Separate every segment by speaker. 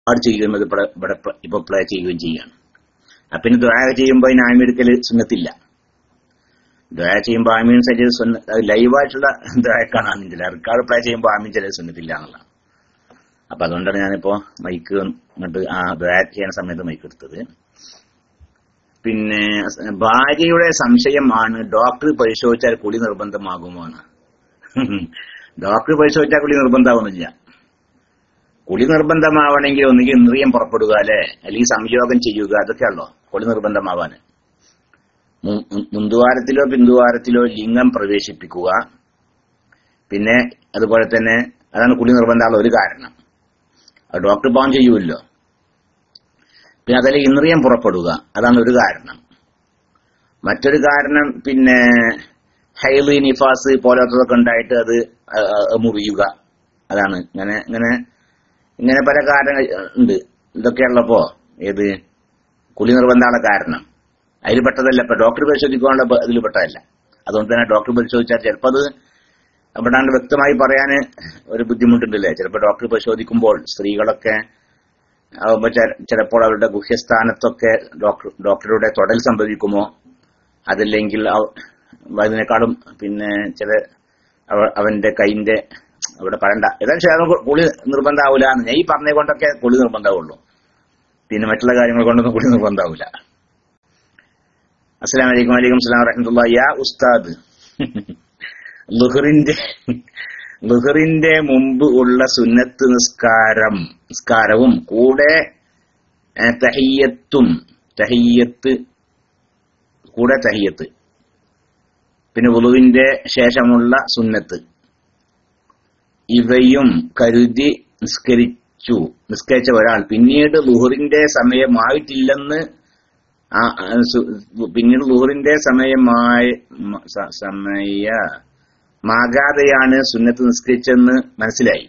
Speaker 1: അവിടെ ചെയ്യുന്നത് ഇവിടെ ഇപ്പൊ പ്ലേ ചെയ്യുകയും ചെയ്യാണ്. അപ്പൊ പിന്നെ ദുആ ചെയ്യുമ്പോൾ അതിന് ആമീൻ എടുക്കൽ സുന്നത്തില്ല. ദുആ ചെയ്യുമ്പോൾ ആമീൻ ലൈവായിട്ടുള്ള ദുആക്കാണ് ആമീൻ ചില റെക്കോർഡ് പ്ലേ ചെയ്യുമ്പോൾ ആമീൻ ചില സുന്നത്തില്ല എന്നുള്ളതാണ്. അപ്പൊ അതുകൊണ്ടാണ് ഞാനിപ്പോ മൈക്ക് ഇങ്ങോട്ട് ആ ദുആ ചെയ്യുന്ന സമയത്ത് മൈക്ക് എടുത്തത്. പിന്നെ ഭാര്യയുടെ സംശയമാണ് ഡോക്ടർ പരിശോധിച്ചാൽ കുളി നിർബന്ധമാകുമോ എന്ന്. ഡോക്ടർ പരിശോധിച്ചാൽ കുളി നിർബന്ധമാവുന്നില്ല. കുളി നിർബന്ധമാവണമെങ്കിൽ ഒന്നുകിൽ ഇന്ദ്രിയം പുറപ്പെടുക അല്ലെ, അല്ലെങ്കിൽ സംയോഗം ചെയ്യുക, അതൊക്കെയാണല്ലോ കുളി നിർബന്ധമാവാന്. മുന്തുവാരത്തിലോ പിന്തുവാരത്തിലോ ലിംഗം പ്രവേശിപ്പിക്കുക, പിന്നെ അതുപോലെ തന്നെ അതാണ് കുളി നിർബന്ധമുള്ള ഒരു കാരണം. അത് ഡോക്ടർ പാൻ ചെയ്യുമല്ലോ. പിന്നെ അതിൽ ഇന്ദ്രിയം പുറപ്പെടുക, അതാണ് ഒരു കാരണം. മറ്റൊരു കാരണം പിന്നെ ഹൈല് നിഫാസ് പോലത്തതൊക്കെ ഉണ്ടായിട്ട് അത് മുറിയുക, അതാണ്. ഇങ്ങനെ പല കാരണങ്ങൾ ഉണ്ട്. ഇതൊക്കെയുള്ളപ്പോ ഏത് കുളി നിർബന്ധമുള്ള കാരണം അതിൽ പെട്ടതല്ല. ഇപ്പൊ ഡോക്ടർ പരിശോധിക്കാനുള്ള അതിൽ പെട്ടതല്ല. അതുകൊണ്ട് തന്നെ ഡോക്ടർ പരിശോധിച്ചാൽ ചിലപ്പോൾ അത് അവിടെ വ്യക്തമായി പറയാൻ ഒരു ബുദ്ധിമുട്ടുണ്ടല്ലേ. ചിലപ്പോൾ ഡോക്ടർ പരിശോധിക്കുമ്പോൾ സ്ത്രീകളൊക്കെ ചിലപ്പോൾ അവരുടെ ഗുഹ്യസ്ഥാനത്തൊക്കെ ഡോക്ടറുടെ തൊടൽ സംഭവിക്കുമോ, അതല്ലെങ്കിൽ അതിനേക്കാളും പിന്നെ ചില അവന്റെ കൈന്റെ അവിടെ പറയണ്ട. ഏതായാലും കുളി നിർബന്ധമാവില്ല. ഞാൻ ഈ പറഞ്ഞ കൊണ്ടൊക്കെ കുളി നിർബന്ധമാവുള്ളൂ. പിന്നെ മറ്റുള്ള കാര്യങ്ങൾ കൊണ്ടൊന്നും കുളി നിർബന്ധമാവില്ല. അസ്സലാമു അലൈക്കും. വലൈക്കും സ്സലാം വറഹ്മത്തുള്ളാഹി. യാ ഉസ്താദ്, ളുഹറിന്റെ മുമ്പ് ഉള്ള സുന്നത്ത് നിസ്കാരവും കൂടെ തഹിയ്യത്ത് പിന്നെ വുളുവിന്റെ ശേഷമുള്ള സുന്നത്ത് ഇവയും കരുതി നിസ്കരിച്ച ഒരാൾ പിന്നീട് ളുഹറിന്റെ സമയമായിട്ടില്ലെന്ന് മാകാതെയാണ് സുന്നത്ത് നിസ്കരിച്ചെന്ന് മനസ്സിലായി.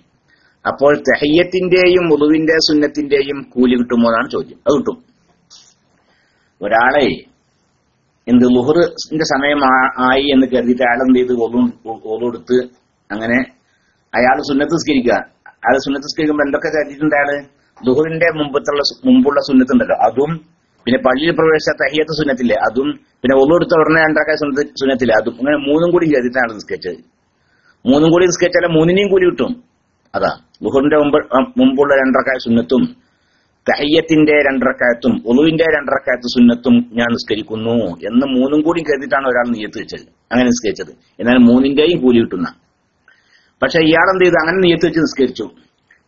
Speaker 1: അപ്പോൾ തഹിയ്യത്തിന്റെയും വുളുവിന്റെ സുന്നത്തിന്റെയും കൂലി കിട്ടുമോ എന്നാണ് ചോദ്യം. അത് കിട്ടും. ഒരാളെ ളുഹറിന്റെ സമയം ആയി എന്ന് കരുതിയിട്ട് അയാൾ എന്ത് ചെയ്ത് ഒളു അങ്ങനെ അയാൾ സുന്നത്ത് നിസ്കരിക്കുക. അയാൾ സുന്നത്ത് നിസ്കരിക്കുമ്പോൾ എന്തൊക്കെ കരുതിയിട്ടുണ്ട്? അയാള് ളുഹറിന്റെ മുമ്പുള്ള സുന്നത്തുണ്ടല്ലോ, അതും പിന്നെ പള്ളിയിൽ പ്രവേശിച്ച തഹിയ്യത്ത് സുന്നത്തില്ലേ അതും, പിന്നെ ഒളു എടുത്ത ഉടനെ രണ്ടാക്കാൻ സുന്നത്തില്ലേ അതും, അങ്ങനെ മൂന്നും കൂടി കരുതിയിട്ടാണ് നിസ്കരിച്ചത്. മൂന്നും കൂടി നിസ്കരിച്ചാൽ മൂന്നിനെയും കൂടി കിട്ടും. അതാ ളുഹറിന്റെ മുമ്പുള്ള രണ്ടറക്കായ സുന്നത്തും തഹിയ്യത്തിന്റെ രണ്ടറക്കായത്തും ഒളുവിന്റെ രണ്ടറക്കായത്ത് സുന്നത്തും ഞാൻ നിസ്കരിക്കുന്നു എന്ന് മൂന്നും കൂടി കരുതിയിട്ടാണ് ഒരാൾ നിയ്യത്ത് വെച്ചത്, അങ്ങനെ നിസ്കരിച്ചത്. എന്നാൽ മൂന്നിന്റെയും കൂലി കിട്ടുന്ന. പക്ഷെ ഇയാൾ എന്ത് ചെയ്തു? അങ്ങനെ നിയ്യത്ത് വെച്ച് നിസ്കരിച്ചു.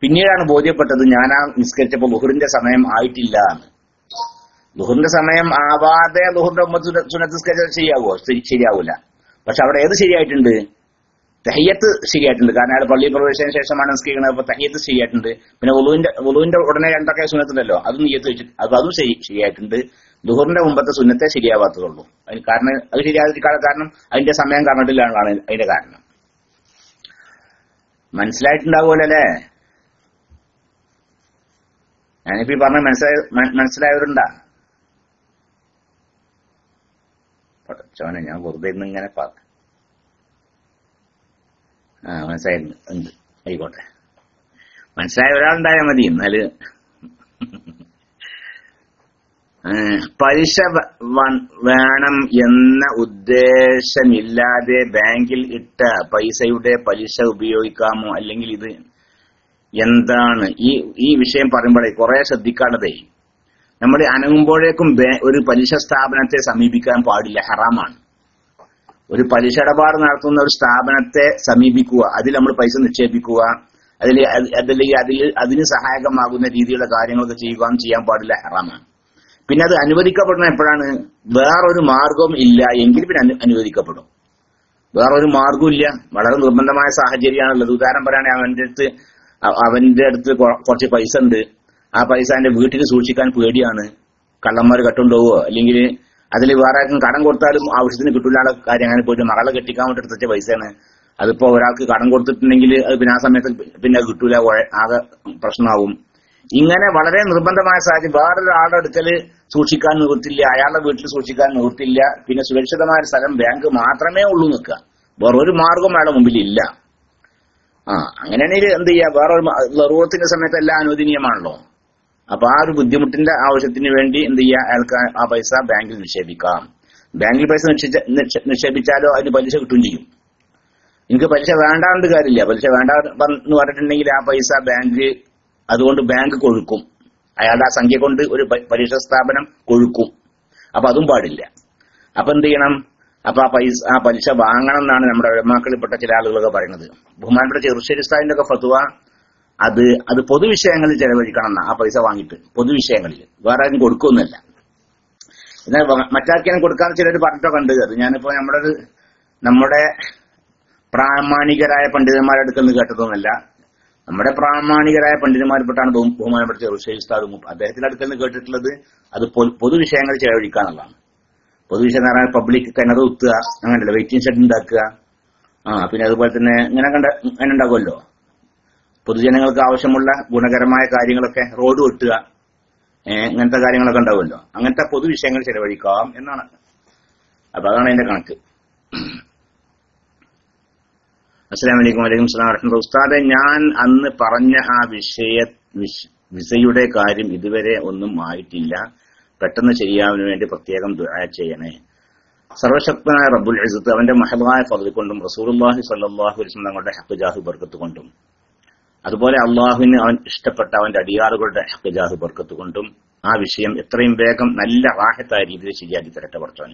Speaker 1: പിന്നീടാണ് ബോധ്യപ്പെട്ടത് ഞാൻ ആ നിസ്കരിച്ചപ്പോൾ ളുഹറിന്റെ സമയം ആയിട്ടില്ല എന്ന്. ളുഹറിന്റെ സമയം ആവാതെ ളുഹറിന്റെ മുമ്പ് സുന്നത്ത് നിസ്കരിച്ചാൽ ശരിയാവൂല. പക്ഷെ അവിടെ ഏത് ശരിയായിട്ടുണ്ട്? തഹിയ്യത്ത് ശരിയായിട്ടുണ്ട്. കാരണം അയാൾ പള്ളിയിൽ പ്രവേശിച്ചതിന് ശേഷമാണ് നിസ്കരിക്കുന്നത്. അപ്പൊ തഹിയ്യത്ത് ശരിയായിട്ടുണ്ട്. പിന്നെ വുളുവിന്റെ ഉടനെ രണ്ടൊക്കെ സുന്നത്തുണ്ടല്ലോ, അതും നിയ്യത്ത് വെച്ചിട്ട് അതും ശരിയായിട്ടുണ്ട്. ളുഹറിന്റെ മുമ്പത്തെ സുന്നത്തെ ശരിയാവാത്തതുള്ളൂ. അതിന് കാരണം അത് ശരിയാകാൻ കാരണം അതിന്റെ സമയം കാരണത്തിലാണ് അതിന്റെ കാരണം. മനസ്സിലായിട്ടുണ്ടാവുമല്ലോ അല്ലേ? ഞാനിപ്പോ ഈ പറഞ്ഞ മനസ്സിലായവരുണ്ടാ? ചോനെ ഞാൻ വെറുതെ ഇരുന്ന് ഇങ്ങനെ മനസ്സിലായിട്ടുണ്ട്. ആയിക്കോട്ടെ, മനസ്സിലായ ഒരാളുണ്ടായാൽ മതി. എന്നാല് പലിശ വേണം എന്ന ഉദ്ദേശമില്ലാതെ ബാങ്കിൽ ഇട്ട പൈസയുടെ പലിശ ഉപയോഗിക്കാമോ? അല്ലെങ്കിൽ ഇത് എന്താണ്? ഈ വിഷയം പറയുമ്പോഴേ കുറെ ശ്രദ്ധിക്കാനുള്ളതേ, നമ്മൾ അനങ്ങുമ്പോഴേക്കും ഒരു പലിശ സ്ഥാപനത്തെ സമീപിക്കാൻ പാടില്ല, ഹറാമാണ്. ഒരു പലിശ ഇടപാട് നടത്തുന്ന ഒരു സ്ഥാപനത്തെ സമീപിക്കുക, അതിൽ നമ്മൾ പൈസ നിക്ഷേപിക്കുക, അതിന് സഹായകമാകുന്ന രീതിയിലുള്ള കാര്യങ്ങളൊക്കെ ചെയ്യാൻ പാടില്ല, ഹറാമാണ്. പിന്നെ അത് അനുവദിക്കപ്പെടുന്ന എപ്പോഴാണ്? വേറൊരു മാർഗവും ഇല്ല എങ്കിൽ പിന്നെ അനുവദിക്കപ്പെടും. വേറൊരു മാർഗവും ഇല്ല, വളരെ നിർബന്ധമായ സാഹചര്യമാണുള്ളത്. ഉദാഹരണം പറയുകയാണെങ്കിൽ അവന്റെ അടുത്ത് കുറച്ച് പൈസ ഉണ്ട്, ആ പൈസ എന്റെ വീട്ടിൽ സൂക്ഷിക്കാൻ പേടിയാണ്, കള്ളന്മാർ കട്ടുണ്ടാവോ, അല്ലെങ്കിൽ അതിൽ വേറെ ആർക്കും കടം കൊടുത്താലും ആവശ്യത്തിന് കിട്ടില്ല കാര്യം. അങ്ങനെ പോയിട്ട് മകളെ കെട്ടിക്കാൻ വേണ്ടി എടുത്ത പൈസയാണ്. അതിപ്പോ ഒരാൾക്ക് കടം കൊടുത്തിട്ടുണ്ടെങ്കിൽ അത് പിന്നെ ആ സമയത്ത് പിന്നെ കിട്ടൂല, ആകെ പ്രശ്നമാവും. ഇങ്ങനെ വളരെ നിർബന്ധമായ സാഹചര്യം, വേറൊരാളുടെ അടുക്കല് സൂക്ഷിക്കാൻ നിവൃത്തില്ല, അയാളുടെ വീട്ടിൽ സൂക്ഷിക്കാൻ നിവൃത്തില്ല, പിന്നെ സുരക്ഷിതമായ സ്ഥലം ബാങ്ക് മാത്രമേ ഉള്ളൂ നിൽക്കുക, വേറൊരു മാർഗം അയാളുടെ മുമ്പിൽ ഇല്ല. അങ്ങനെയാണെങ്കിൽ എന്ത് ചെയ്യാ? വേറൊരു ലറൂറത്തിന്റെ സമയത്ത് എല്ലാം അനുവദനീയമാണല്ലോ. അപ്പൊ ആ ഒരു ബുദ്ധിമുട്ടിന്റെ ആവശ്യത്തിന് വേണ്ടി എന്ത് ചെയ്യുക, അയാൾക്ക് ആ പൈസ ബാങ്കിൽ നിക്ഷേപിക്കാം. ബാങ്കിൽ പൈസ നിക്ഷേപിച്ചാലോ അതിന് പലിശ കിട്ടുകയും ചെയ്യും. എനിക്ക് പലിശ വേണ്ടാണ്ട് കാര്യമില്ല. പലിശ വേണ്ട എന്ന് പറഞ്ഞിട്ടുണ്ടെങ്കിൽ ആ പൈസ അതുകൊണ്ട് ബാങ്ക് കൊഴുക്കും. അയാളുടെ ആ സംഖ്യ കൊണ്ട് ഒരു പരീക്ഷ സ്ഥാപനം കൊഴുക്കും. അപ്പൊ അതും പാടില്ല. അപ്പൊ എന്ത് ചെയ്യണം? അപ്പൊ ആ പലിശ വാങ്ങണം എന്നാണ് നമ്മുടെ ഉലമാക്കളിൽപ്പെട്ട ചില ആളുകളൊക്കെ പറയുന്നത്. ബഹുമാനപ്പെട്ട ചെറുശ്ശേരി ഉസ്താദിന്റെ ഒക്കെ ഫത്വ അത് പൊതുവിഷയങ്ങളിൽ ചെലവഴിക്കണം എന്നാ. ആ പൈസ വാങ്ങിയിട്ട് പൊതുവിഷയങ്ങളിൽ, വേറെ ആരും കൊടുക്കൊന്നുമല്ല. എന്നാൽ മറ്റാർക്കും കൊടുക്കാന്ന് ചിലർ പറഞ്ഞിട്ടൊക്കെ ഉണ്ട്. അത് ഞാനിപ്പോ നമ്മുടെ പ്രാമാണികരായ പണ്ഡിതന്മാരുടെ അടുക്കൽ നിന്ന് കേട്ടതൊന്നുമല്ല. നമ്മുടെ പ്രാമാണികരായ പണ്ഡിതന്മാരിൽപ്പെട്ടാണ് ബഹുമാനപ്പെട്ട ചെറുശ്ശേരി ഉസ്താദ് അദ്ദേഹത്തിന്റെ അടുക്കൽ നിന്ന് കേട്ടിട്ടുള്ളത്. അത് പൊതുവിഷയങ്ങൾ ചെലവഴിക്കാന്നുള്ളതാണ്. പൊതുവിഷയം എന്ന് പറഞ്ഞാൽ പബ്ലിക് കിണർ കുത്തുക, അങ്ങനെയല്ല, വെയിറ്റിംഗ് ഷെഡ് ഉണ്ടാക്കുക, പിന്നെ അതുപോലെ തന്നെ അങ്ങനെ ഉണ്ടാകുമല്ലോ, പൊതുജനങ്ങൾക്ക് ആവശ്യമുള്ള ഗുണകരമായ കാര്യങ്ങളൊക്കെ, റോഡ് വെട്ടുക, ഇങ്ങനത്തെ കാര്യങ്ങളൊക്കെ ഉണ്ടാവുമല്ലോ. അങ്ങനത്തെ പൊതുവിഷയങ്ങൾ ചെലവഴിക്കാം എന്നാണ്. അപ്പൊ അതാണ് അതിന്റെ കണക്ക്. അസ്സലാമു അലൈക്കും. വലൈക്കും സ്സലാം വറഹ്മത്തുള്ളാഹി. ഉസ്താദെ, ഞാൻ അന്ന് പറഞ്ഞ ആ വിസയുടെ കാര്യം ഇതുവരെ ഒന്നും ആയിട്ടില്ല. പെട്ടെന്ന് ചെയ്യാവിന് വേണ്ടി പ്രത്യേകം ദുആ ചെയ്യണേ. സർവശക്തനായ റബ്ബുൽ ഇസ്സത്ത് അവന്റെ മഹദായ ഫദ്ൽ കൊണ്ടും റസൂലുള്ളാഹി സ്വല്ലല്ലാഹു അലൈഹി വസല്ലം തങ്ങളുടെ ഹഖ് ജാഹ് ബർക്കത്ത് കൊണ്ടും, അതുപോലെ അള്ളാഹുവിന് അവൻ ഇഷ്ടപ്പെട്ട അവന്റെ അടിയാറുകളുടെ ഹഖ് ജാഹ് ബർക്കത്ത് കൊണ്ടും ആ വിഷയം എത്രയും വേഗം നല്ല റാഹത്തായ രീതിയിൽ ശരിയാക്കി തരട്ടെ പടച്ചോൻ.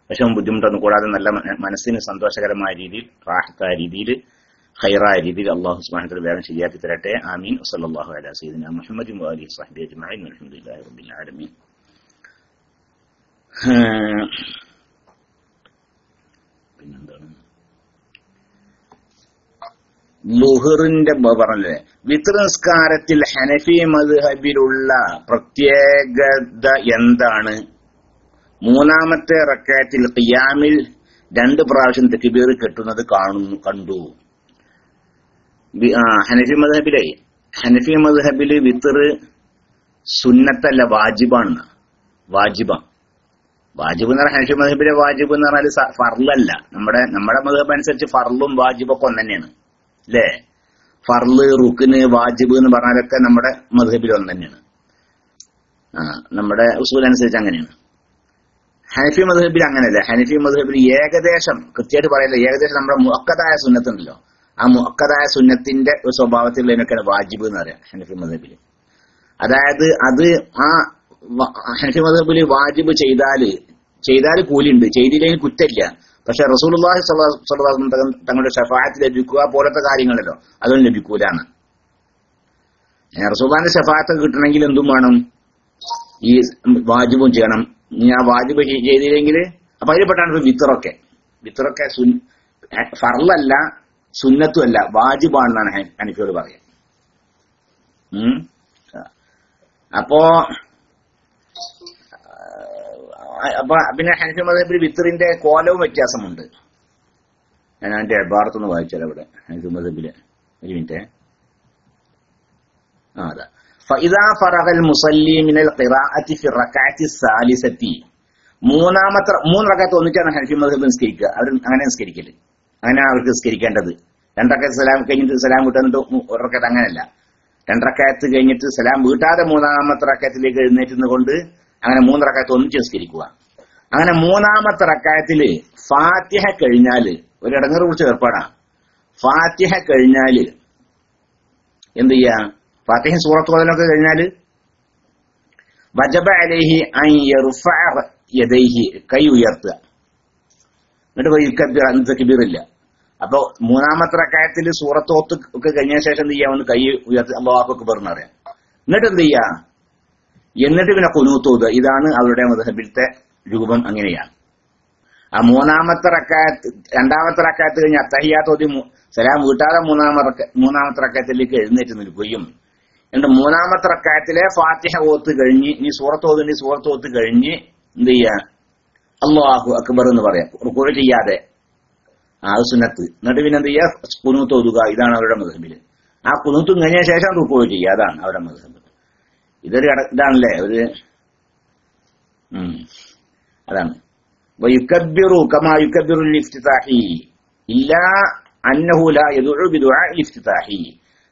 Speaker 1: വിഷമം ബുദ്ധിമുട്ടൊന്നും കൂടാതെ നല്ല മനസ്സിന് സന്തോഷകരമായ രീതിയിൽ, റാഹത്തായ രീതിയിൽ, ഖൈറായ രീതിയിൽ അല്ലാഹു സുബ്ഹാനഹു വ തആല വേഗം ശരിയാക്കി തരട്ടെ. ആമീൻ. വസല്ലല്ലാഹു അലാ സയ്യിദിനാ മുഹമ്മദിൻ വഅലിഹി വസഹ്ബിഹി അജ്മഈൻ. അൽഹംദുലില്ലാഹി റബ്ബിൽ ആലമീൻ. പിന്നെന്താണ് ളുഹറിന്റെ പറഞ്ഞല്ലേ, വിത്ർ നിസ്കാരത്തിൽ ഹനഫി മദ്ഹബിലുള്ള പ്രത്യേകത എന്താണ്? മൂന്നാമത്തെ റക്അത്തിൽ ഖിയാമിൽ 2 പ്രാവശ്യം തക്ബീർ കെട്ടുന്നത് കണ്ടു. ഹനഫി മദ്ഹബില് വിത്ർ സുന്നത്തല്ല, വാജിബാണ്. വാജിബ് എന്ന് പറഞ്ഞാൽ ഹനഫി മദ്ഹബിലെ വാജിബ് എന്ന് പറഞ്ഞാൽ ഫർളല്ല. നമ്മുടെ മദ്ഹബ് അനുസരിച്ച് ഫർളും വാജിബൊക്കെ ഒന്ന് തന്നെയാണ്, അല്ലേ? ഫർള്, റുക്ന്, വാജിബ് എന്ന് പറഞ്ഞാലൊക്കെ നമ്മുടെ മദ്ഹബിൽ ഒന്ന് തന്നെയാണ്. നമ്മുടെ ഉസൂൽ അനുസരിച്ച് അങ്ങനെയാണ്. ഹനഫി മദ്ഹബിൽ അങ്ങനെയല്ല. ഹനഫി മദ്ഹബിൽ ഏകദേശം കൃത്യമായിട്ട് പറയല്ല, ഏകദേശം നമ്മുടെ മുഅക്കദായ സുന്നത്തുണ്ടല്ലോ, ആ മുഅക്കദായ സുന്നത്തിന്റെ ഒരു സ്വഭാവത്തിലുള്ളതിനൊക്കെയാണ് വാജിബ് എന്ന് പറയാം ഹനഫി മദ്ഹബിൽ. അതായത് അത് ആ ഹനഫി മദ്ഹബിൽ വാജിബ് ചെയ്താല് കൂലിയുണ്ട്, ചെയ്തില്ലെങ്കിൽ കുറ്റമില്ല. പക്ഷെ റസൂലുള്ളാഹി സ്വല്ലല്ലാഹു അലൈഹി വസല്ലം തങ്ങളുടെ ശഫാഅത്ത് ലഭിക്കുക പോലത്തെ കാര്യങ്ങളല്ലോ, അതൊന്നും ലഭിക്കൂലാണ്. റസൂലുള്ളാഹിന്റെ ശഫാഅത്ത് കിട്ടണമെങ്കിൽ എന്തും വേണം? ഈ വാജിബും ചെയ്യണം. ആ വാജിബ് ചെയ്തില്ലെങ്കിൽ അപ്പൊ അതിൽപ്പെട്ടാണ് വിത്തറൊക്കെ ഫർളല്ല, സുന്നത്തും അല്ല, വാജിബാണെന്നാണ് ഹനഫിയോട് പറയാം. അപ്പോ പിന്നെ ഹനഫി മദ്ഹബിൽ വിത്തറിന്റെ കോലവും വ്യത്യാസമുണ്ട്. ഞാൻ അതിന്റെ ഇബാറത്തൊന്ന് വായിച്ചാൽ അവിടെ ഹനഫി മദ്ഹബില്, ഒരു മിനിറ്റ്. അതാ فإذا فرغ المصلي من القراءة في الركعة الثالثة. 3 റക്അത്ത് ഒന്നിച്ചാണ് ഹനഫി മദ്ഹബ് നിസ്കരിക്കുക. അവർ അങ്ങനെ നിസ്കരിക്കല്, അങ്ങനെ അവർക്ക് നിസ്കരിക്കേണ്ടത്. 2 റക്അത്ത് സലാം കഴിഞ്ഞിട്ട് സലാം വീട്ടാന്നിട്ട് 1 റക്അത്ത് അങ്ങനെയല്ല. 2 റക്അത്ത് കഴിഞ്ഞിട്ട് സലാം വീട്ടാതെ 3ാമത്തെ റക്അത്തിലേക്ക് എഴുന്നേറ്റുന്ന കൊണ്ട് അങ്ങനെ 3 റക്അത്ത് ഒന്നിച്ച് നിസ്കരിക്കുക. അങ്ങനെ 3ാമത്തെ റക്അത്തില് ഫാത്തിഹ കഴിഞ്ഞാല് ഒരു ഇടങ്ങറ് കുറിച്ച് ഏർപ്പാടാ. ഫാത്തിഹ കഴിഞ്ഞാല് എന്ത് ചെയ്യാ? ഫാത്തിഹ സൂറത്ത് ഓതലൊക്കെ കഴിഞ്ഞാല് വജബ അലൈഹി അൻ യർഫഅ യദൈഹി, കൈ ഉയർത്തുക. എന്നിട്ട് തക്ബീറില്ല. അപ്പൊ 3ാമത്തെ റക്അത്തിൽ സൂറത്ത് ഓത്ത് ഒക്കെ കഴിഞ്ഞ ശേഷം എന്ത് ചെയ്യാമെന്ന് കൈ ഉയർത്തി അല്ലാഹു അക്ബർ എന്ന് പറയാം. എന്നിട്ട് എന്ത് ചെയ്യാ? എന്നിട്ട് പിന്നെ ഖുനൂത്ത് ഓതുക. ഇതാണ് അവരുടെ മദ്ഹബിലത്തെ രൂപം. അങ്ങനെയാണ്. ആ 3ാമത്തെ റക്അത്ത് 2ാമത്തെ റക്അത്ത് കഴിഞ്ഞ് അത്തഹിയ്യാത്ത് ഓതി സലാം വീട്ടാതെ 3ാമത്തെ റക്അത്തിലേക്ക് എഴുന്നേറ്റ് നിൽക്കുകയും എന്നിട്ട് 3ാമത്തെ റക്അത്തിലെ ഫാത്തിഹ ഓത്ത് കഴിഞ്ഞ് ഇനി സൂറത്ത് ഓത്ത് കഴിഞ്ഞ് എന്ത് ചെയ്യാ? അല്ലാഹു അക്ബർ എന്ന് പറയാം, റുക്കൂ ചെയ്യാതെ. അത് സുന്നത്ത്. എന്നിട്ട് പിന്നെ എന്ത് ചെയ്യാ? ഖുനൂത്ത് ഓതുക. ഇതാണ് അവരുടെ മദ്ഹബില്. ആ ഖുനൂത്ത് കഴിഞ്ഞ ശേഷം റുക്കൂ ചെയ്യുക. അതാണ് അവരുടെ മദ്ഹബ്. ഇതാണല്ലേ അതാണ്. വയുകബ്ബിറു കമാ യുകബ്ബിറു ലിഫ്തിതാഹി ഇല്ലാ അന്നഹു ലാ യദഉ ബിദുആഇ ലിഫ്തിതാഹി.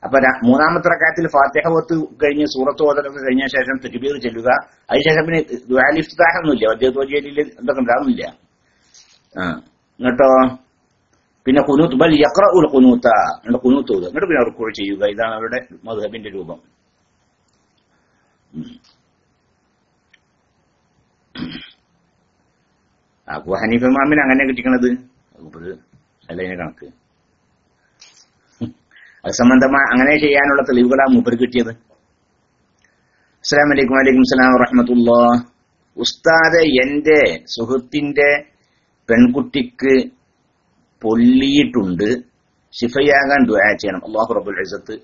Speaker 1: അപ്പൊ മൂന്നാമത്തെ റക്അത്തിൽ ഫാത്തിഹ ഓത്ത് കഴിഞ്ഞ് സൂറത്ത് ഓതലൊക്കെ കഴിഞ്ഞ ശേഷം തക്ബീർ ചെല്ലുക. അതിനുശേഷം പിന്നെ ദുആ ഇഫ്തിതാഹ് ഒന്നുമില്ല, വജ്ജഹ്തു വജ്ഹിയ എന്തൊക്കെ ഉണ്ടാകുന്നില്ല. എന്നിട്ടോ പിന്നെ ഖുനൂത്ത് ബൽ യഖ്റഉൽ ഖുനൂത, ഖുനൂത്ത് ഓതുക, എന്നിട്ട് പിന്നെ റുക്കൂ ചെയ്യുക. ഇതാണ് അവരുടെ മദ്ഹബിന്റെ രൂപം. അബൂ ഹനീഫ ഇമാമിന് അങ്ങനെ കിട്ടിക്കണത് അല്ല കണക്ക്. അത് സംബന്ധമായി അങ്ങനെ ചെയ്യാനുള്ള തെളിവുകളാണ് മൂപ്പര് കിട്ടിയത്. അസ്സലാമു അലൈക്കും. വലൈക്കും സലാം വറഹ്മത്തുള്ളാഹ്. ഉസ്താദ്, എന്റെ സുഹൃത്തിന്റെ പെൺകുട്ടിക്ക് പൊള്ളിയിട്ടുണ്ട്, ശിഫയാകാൻ ദുആ ചെയ്യണം. അല്ലാഹു റബ്ബുൽ ഇസ്സത്ത്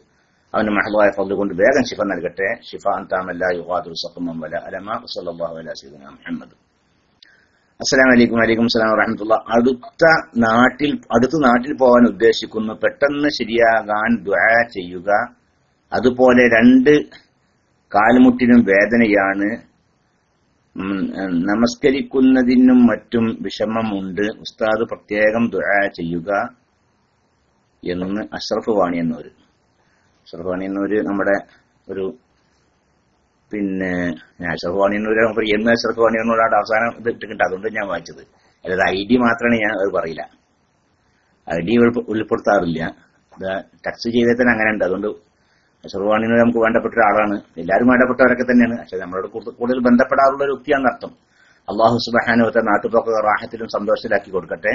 Speaker 1: അവന്റെ മഹ്ളായ ഫضل കൊണ്ട് വേഗം ശിഫ നൽകട്ടെ. ശിഫാൻ താമൻ ലാ യുഗാദിറു സഖമൻ വലാ അലമ. സല്ലല്ലാഹു അലൈഹി സയ്യിദിനാ മുഹമ്മദ്. അസ്സലാമു അലൈക്കും. വലൈക്കും സലാം വറഹ്മത്തുള്ളാഹ്. അടുത്ത നാട്ടിൽ പോകാൻ ഉദ്ദേശിക്കുന്നു, പെട്ടെന്ന് ശരിയാകാൻ ദുആ ചെയ്യുക. അതുപോലെ 2 കാൽമുട്ടിനും വേദനയാണ്, നമസ്കരിക്കുന്നതിനും മറ്റും വിഷമമുണ്ട്. ഉസ്താദ് പ്രത്യേകം ദുആ ചെയ്യുക എന്ന് അഷ്റഫ് വാണി എന്നവര്. അഷ്റഫ് വാണി എന്നവര് നമ്മുടെ ഒരു പിന്നെ അഷ്റഫ് വാണി എന്നവര് എന്ന് അഷ്റഫ് വാണി എന്നോട് അവസാനം ഇത് ഇട്ടിട്ടുണ്ട്, അതുകൊണ്ട് ഞാൻ വായിച്ചത്. അതായത് ID മാത്രമാണ് ഞാൻ അത് പറയില്ല, ID ഉൾപ്പെടുത്താറില്ല. ടെക്സ്റ്റ് ചെയ്താൽ തന്നെ അങ്ങനെ ഉണ്ട്. അതുകൊണ്ട് അഷ്റഫ് വാണി എന്നവർ നമുക്ക് വേണ്ടപ്പെട്ട ഒരാളാണ്, എല്ലാവരും വേണ്ടപ്പെട്ടവരൊക്കെ തന്നെയാണ്. പക്ഷെ നമ്മളോട് കൂടുതൽ ബന്ധപ്പെടാറുള്ള ഒരു വ്യക്തിയാണെന്ന് അർത്ഥം. അള്ളാഹു സുബ്ഹാനഹു വ തആല നാട്ടുപോക്ക് റാഹത്തിലും സന്തോഷത്തിലാക്കി കൊടുക്കട്ടെ.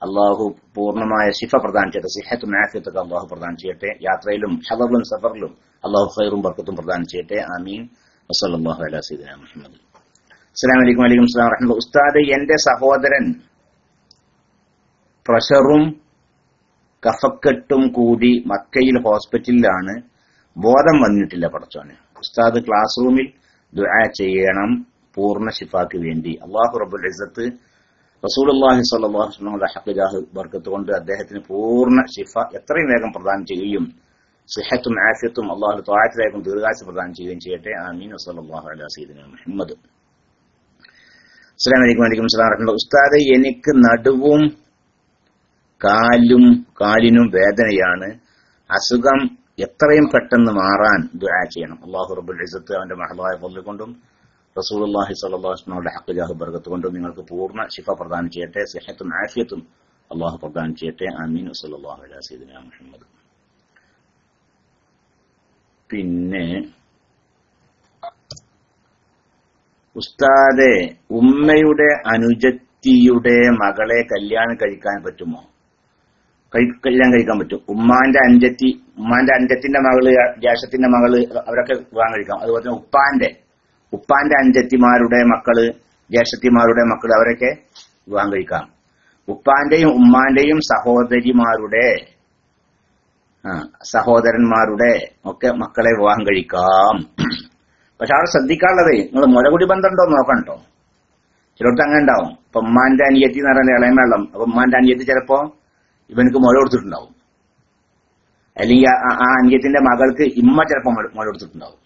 Speaker 1: അള്ളാഹു പൂർണ്ണമായ ശിഫ പ്രദാനം ചെയ്യട്ടെ, സിഹത്തും ആഫിയത്തൊക്കെ അള്ളാഹു പ്രദാനം ചെയ്യട്ടെ. യാത്രയിലും ഹദറിലും സഫറിലും അള്ളാഹു ഖൈറും ബർക്കത്തും പ്രദാനം ചെയ്യട്ടെ. ആമീൻ. വസല്ലല്ലാഹു അലാ സയ്യിദിനാ മുഹമ്മദ്. അസ്സലാമു അലൈക്കും. വലൈക്കും സലാം വറഹ്മത്തുള്ളാഹി. ഉസ്താദ്, എന്റെ സഹോദരൻ പ്രഷറും കഫക്കെട്ടും കൂടി മക്കയിൽ ഹോസ്പിറ്റലിലാണ്, ബോധം വന്നിട്ടില്ല. പടച്ചോനെ, ഉസ്താദ് ക്ലാസ് റൂമിൽ ദുആ ചെയ്യണം പൂർണ്ണ ശിഫാക്ക് വേണ്ടി. അല്ലാഹു റബ്ബുൽ ഇസ്സത്ത് റസൂലുള്ളാഹി സ്വല്ലല്ലാഹു അലൈഹി വസല്ലം ഹഖ് ജാഹ് ബർക്കത്ത് കൊണ്ട് അദ്ദേഹത്തിന് പൂർണ്ണ ശിഫ എത്രയും വേഗം പ്രദാനം ചെയ്യുകയും സിഹത്തും ആഫിയത്തും അല്ലാഹു തആലയിലേക്കും ദീർഘായുസ്സ് പ്രദാനം ചെയ്യുകയും ചെയ്യട്ടെ. ആമീൻ. വസല്ലല്ലാഹു അലാ സയ്യിദിനാ മുഹമ്മദ്. അസ്സലാമു അലൈക്കും. വലൈക്കും സലാം വറഹ്മത്തുള്ളാഹി. ഉസ്താദ്, എനിക്ക് നടുവും കാലിനും വേദനയാണ്. അസുഖം എത്രയും പെട്ടെന്ന് മാറാൻ ദുആ ചെയ്യണം. അല്ലാഹു റബ്ബുൽ ഇസ്സത്ത് അവന്റെ മഹ്ളായ ഫضل കൊണ്ടും റസൂലുള്ളാഹി സ്വല്ലല്ലാഹു അലൈഹി വസല്ലം ഹഖ് ജാഹ് ബർക്കത്ത് കൊണ്ടും നിങ്ങൾക്ക് പൂർണ്ണ ശിഫ പ്രദാനം ചെയ്യട്ടെ, സിഹത്തും ആഫിയത്തും അല്ലാഹു പ്രദാനം ചെയ്യട്ടെ. ആമീൻ. വസല്ലല്ലാഹു അലാ സയ്യിദിനാ മുഹമ്മദ്. പിന്നെ ഉസ്താദെ, ഉമ്മയുടെ അനുജത്തിയുടെ മകളെ കല്യാണം കഴിക്കാൻ പറ്റുമോ? കല്യാണം കഴിക്കാൻ പറ്റും. ഉമ്മാന്റെ അഞ്ചത്തിന്റെ മകള്, ജ്യേഷ്ഠത്തിന്റെ മകള്, അവരൊക്കെ വിവാഹം കഴിക്കാം. അതുപോലെ തന്നെ ഉപ്പാന്റെ അഞ്ചത്തിമാരുടെ മക്കള്, ജ്യേഷ്ഠത്തിമാരുടെ മക്കള്, അവരൊക്കെ വിവാഹം കഴിക്കാം. ഉപ്പാന്റെയും ഉമ്മാന്റെയും സഹോദരന്മാരുടെ ഒക്കെ മക്കളെ വിവാഹം കഴിക്കാം. പക്ഷെ അവിടെ ശ്രദ്ധിക്കാനുള്ളത്, നിങ്ങൾ മുലകുടി ബന്ധമുണ്ടോ നോക്കണ്ടോ. ചിലർക്ക് അങ്ങനെ ഉണ്ടാവും. ഇപ്പൊ ഉമ്മാന്റെ അനിയത്തി എന്ന് പറയുന്നത് ഇളയമേളം. അപ്പൊ ഉമ്മാന്റെ അനിയത്തി ചിലപ്പോ ഇവനക്ക് മുല കൊടുത്തിട്ടുണ്ടാവും, അല്ലെങ്കിൽ ആ അനിയത്തിന്റെ മകൾക്ക് ഇമ്മ ചിലപ്പോ മുല കൊടുത്തിട്ടുണ്ടാവും.